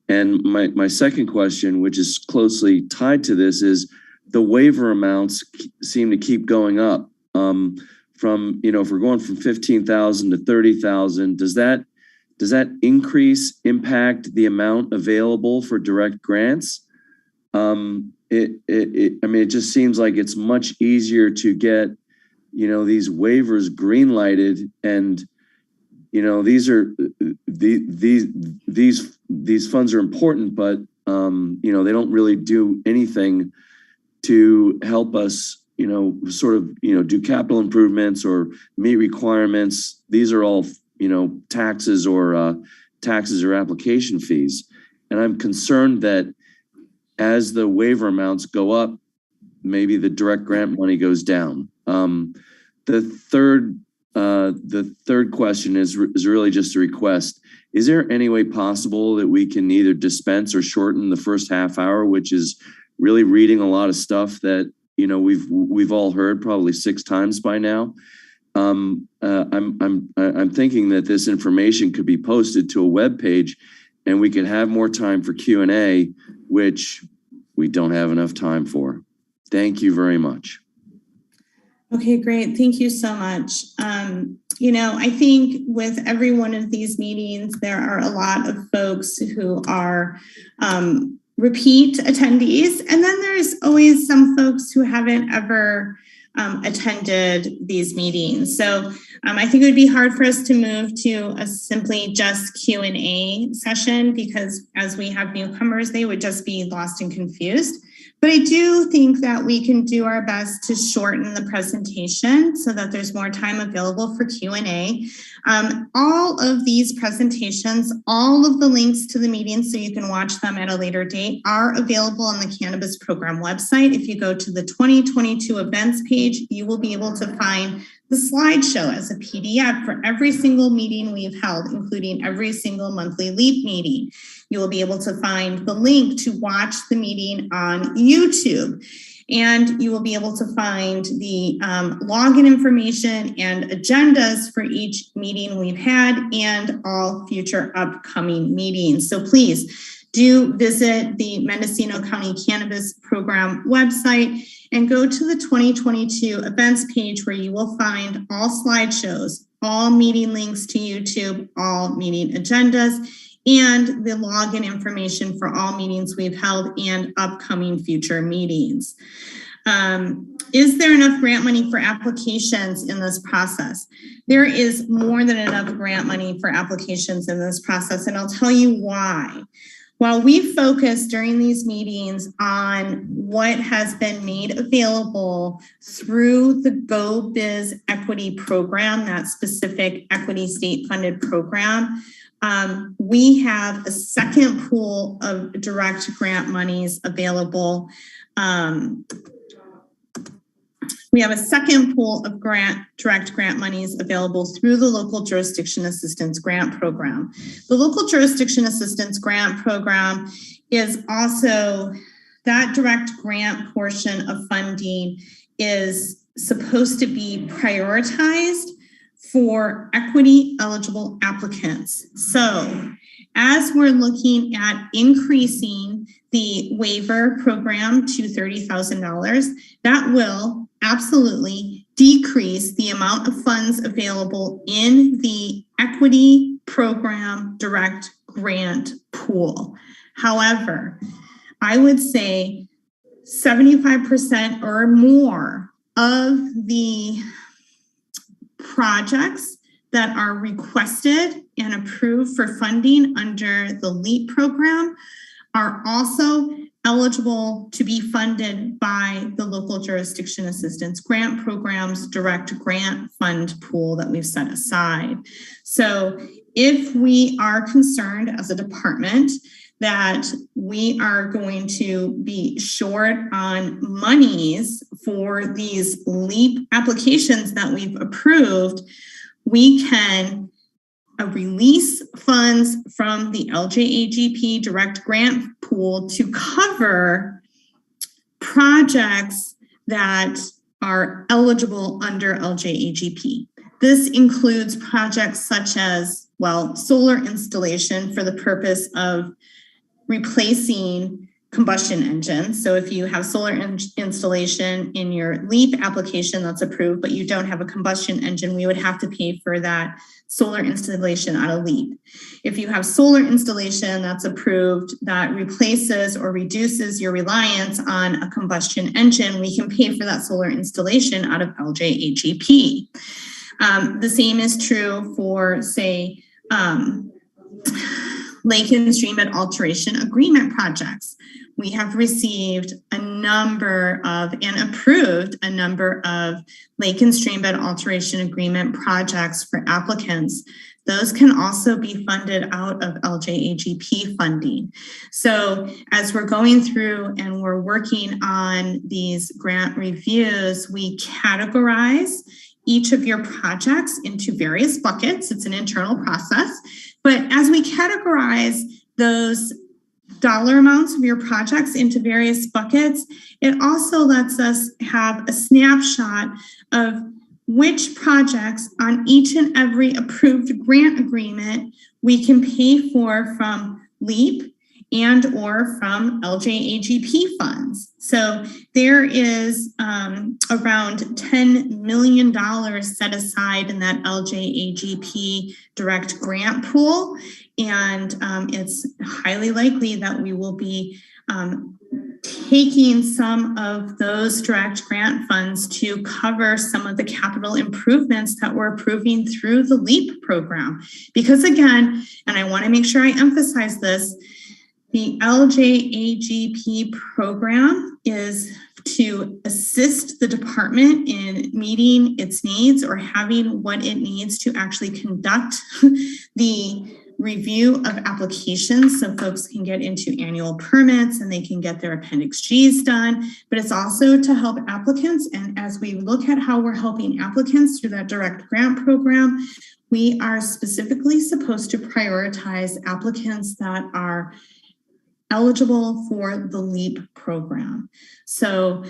And my second question, which is closely tied to this, is the waiver amounts seem to keep going up. From, if we're going from 15,000 to 30,000, does that increase impact the amount available for direct grants? It just seems like it's much easier to get, these waivers green lighted, and these funds are important, but they don't really do anything to help us do capital improvements or meet requirements. These are all, taxes or application fees. And I'm concerned that as the waiver amounts go up, maybe the direct grant money goes down. The third question is really just a request. Is there any way possible that we can either dispense or shorten the first half hour, which is really reading a lot of stuff that we've all heard probably 6 times by now? I'm thinking that this information could be posted to a web page, and we could have more time for Q&A, which we don't have enough time for. Thank you very much. Okay, great. Thank you so much. I think with every one of these meetings, there are a lot of folks who are repeat attendees. And then there's always some folks who haven't ever attended these meetings. So I think it would be hard for us to move to a simply just Q&A session, because as we have newcomers, they would just be lost and confused. But I do think that we can do our best to shorten the presentation so that there's more time available for Q&A. All of these presentations, all of the links to the meetings so you can watch them at a later date, are available on the Cannabis Program website. If you go to the 2022 events page, you will be able to find the slideshow as a PDF for every single meeting we've held, including every single monthly LEAP meeting. You will be able to find the link to watch the meeting on YouTube. And you will be able to find the login information and agendas for each meeting we've had and all future upcoming meetings. So please do visit the Mendocino County Cannabis Program website and go to the 2022 events page where you will find all slideshows, all meeting links to YouTube, all meeting agendas, and the login information for all meetings we've held and upcoming future meetings. Is there enough grant money for applications in this process? There is more than enough grant money for applications in this process, and I'll tell you why. While we focus during these meetings on what has been made available through the Go Biz Equity Program, that specific equity state funded program, we have a second pool of direct grant monies available. We have a second pool of direct grant monies available through the Local Jurisdiction Assistance Grant Program. The Local Jurisdiction Assistance Grant Program is also, that direct grant portion of funding is supposed to be prioritized for equity eligible applicants. So as we're looking at increasing the waiver program to $30,000, that will absolutely decrease the amount of funds available in the equity program direct grant pool. However, I would say 75% or more of the projects that are requested and approved for funding under the LEAP program are also eligible to be funded by the Local Jurisdiction Assistance Grant Program's direct grant fund pool that we've set aside. So if we are concerned as a department that we are going to be short on monies for these LEAP applications that we've approved, we can release funds from the LJAGP direct grant pool to cover projects that are eligible under LJAGP. This includes projects such as, well, solar installation for the purpose of replacing combustion engines. So if you have solar installation in your LEAP application that's approved, but you don't have a combustion engine, we would have to pay for that solar installation out of LEAP. If you have solar installation that's approved that replaces or reduces your reliance on a combustion engine, we can pay for that solar installation out of LJAGP. The same is true for, say, lake and streambed alteration agreement projects. We have received a number of and approved a number of lake and streambed alteration agreement projects for applicants. Those can also be funded out of LJAGP funding. So as we're going through and we're working on these grant reviews, we categorize each of your projects into various buckets. It's an internal process. But as we categorize those dollar amounts of your projects into various buckets, it also lets us have a snapshot of which projects on each and every approved grant agreement we can pay for from LEAP and or from LJAGP funds. So there is around $10 million set aside in that LJAGP direct grant pool. And it's highly likely that we will be taking some of those direct grant funds to cover some of the capital improvements that we're approving through the LEAP program. Because again, and I want to make sure I emphasize this, the LJAGP program is to assist the department in meeting its needs or having what it needs to actually conduct the review of applications so folks can get into annual permits and they can get their Appendix Gs done, but it's also to help applicants. And as we look at how we're helping applicants through that direct grant program, we are specifically supposed to prioritize applicants that are eligible for the LEAP program. So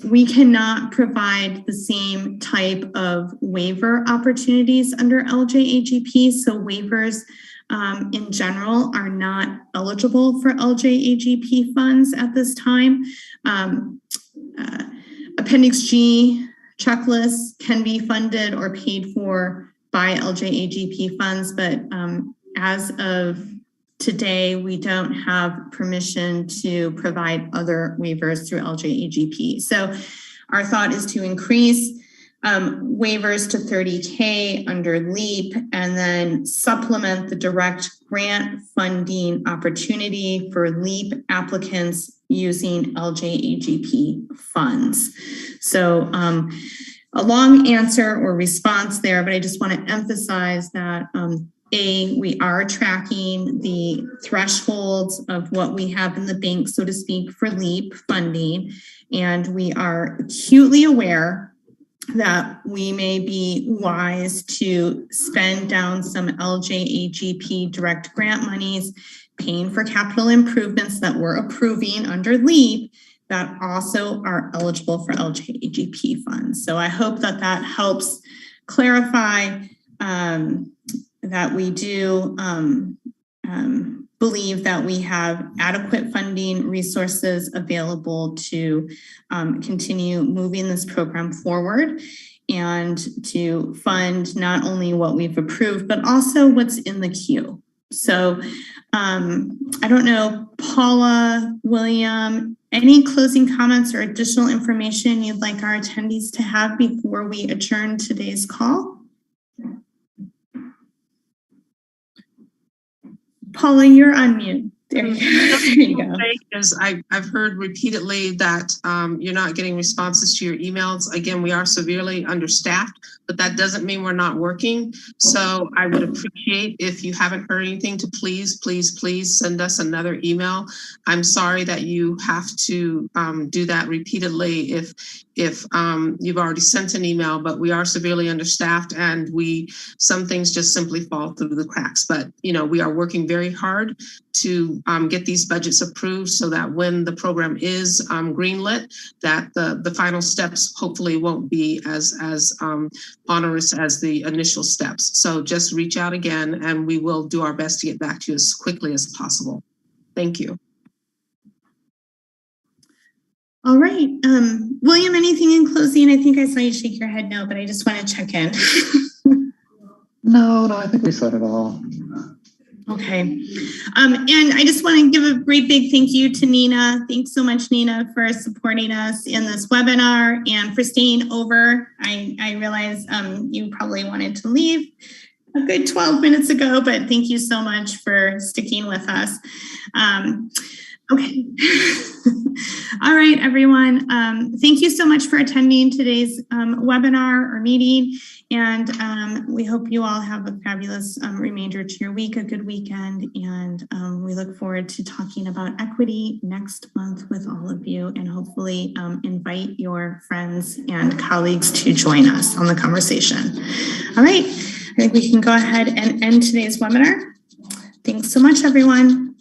we cannot provide the same type of waiver opportunities under LJAGP. So waivers in general are not eligible for LJAGP funds at this time. Appendix G checklists can be funded or paid for by LJAGP funds, but as of today, we don't have permission to provide other waivers through LJAGP. So our thought is to increase waivers to 30K under LEAP and then supplement the direct grant funding opportunity for LEAP applicants using LJAGP funds. So a long answer or response there, but I just want to emphasize that we are tracking the thresholds of what we have in the bank, so to speak, for LEAP funding. And we are acutely aware that we may be wise to spend down some LJAGP direct grant monies, paying for capital improvements that we're approving under LEAP that also are eligible for LJAGP funds. So I hope that that helps clarify that we do believe that we have adequate funding resources available to continue moving this program forward and to fund not only what we've approved, but also what's in the queue. So I don't know, Paula, William, any closing comments or additional information you'd like our attendees to have before we adjourn today's call? Paula, you're on mute. There you go. Because I've heard repeatedly that you're not getting responses to your emails. Again, we are severely understaffed, but that doesn't mean we're not working. So I would appreciate if you haven't heard anything to please send us another email. I'm sorry that you have to do that repeatedly if you've already sent an email, but we are severely understaffed and some things just simply fall through the cracks. But we are working very hard to get these budgets approved so that when the program is greenlit, that the final steps hopefully won't be as onerous as the initial steps. So just reach out again and we will do our best to get back to you as quickly as possible. Thank you. All right. William, anything in closing? I think I saw you shake your head no, but I just want to check in. No, I think we said it all. Okay. And I just want to give a great big thank you to Nina. Thanks so much, Nina, for supporting us in this webinar and for staying over. I realize you probably wanted to leave a good 12 minutes ago, but thank you so much for sticking with us. Okay. All right, everyone. Thank you so much for attending today's webinar or meeting. And we hope you all have a fabulous remainder to your week, a good weekend. And we look forward to talking about equity next month with all of you and hopefully invite your friends and colleagues to join us on the conversation. All right. I think we can go ahead and end today's webinar. Thanks so much, everyone.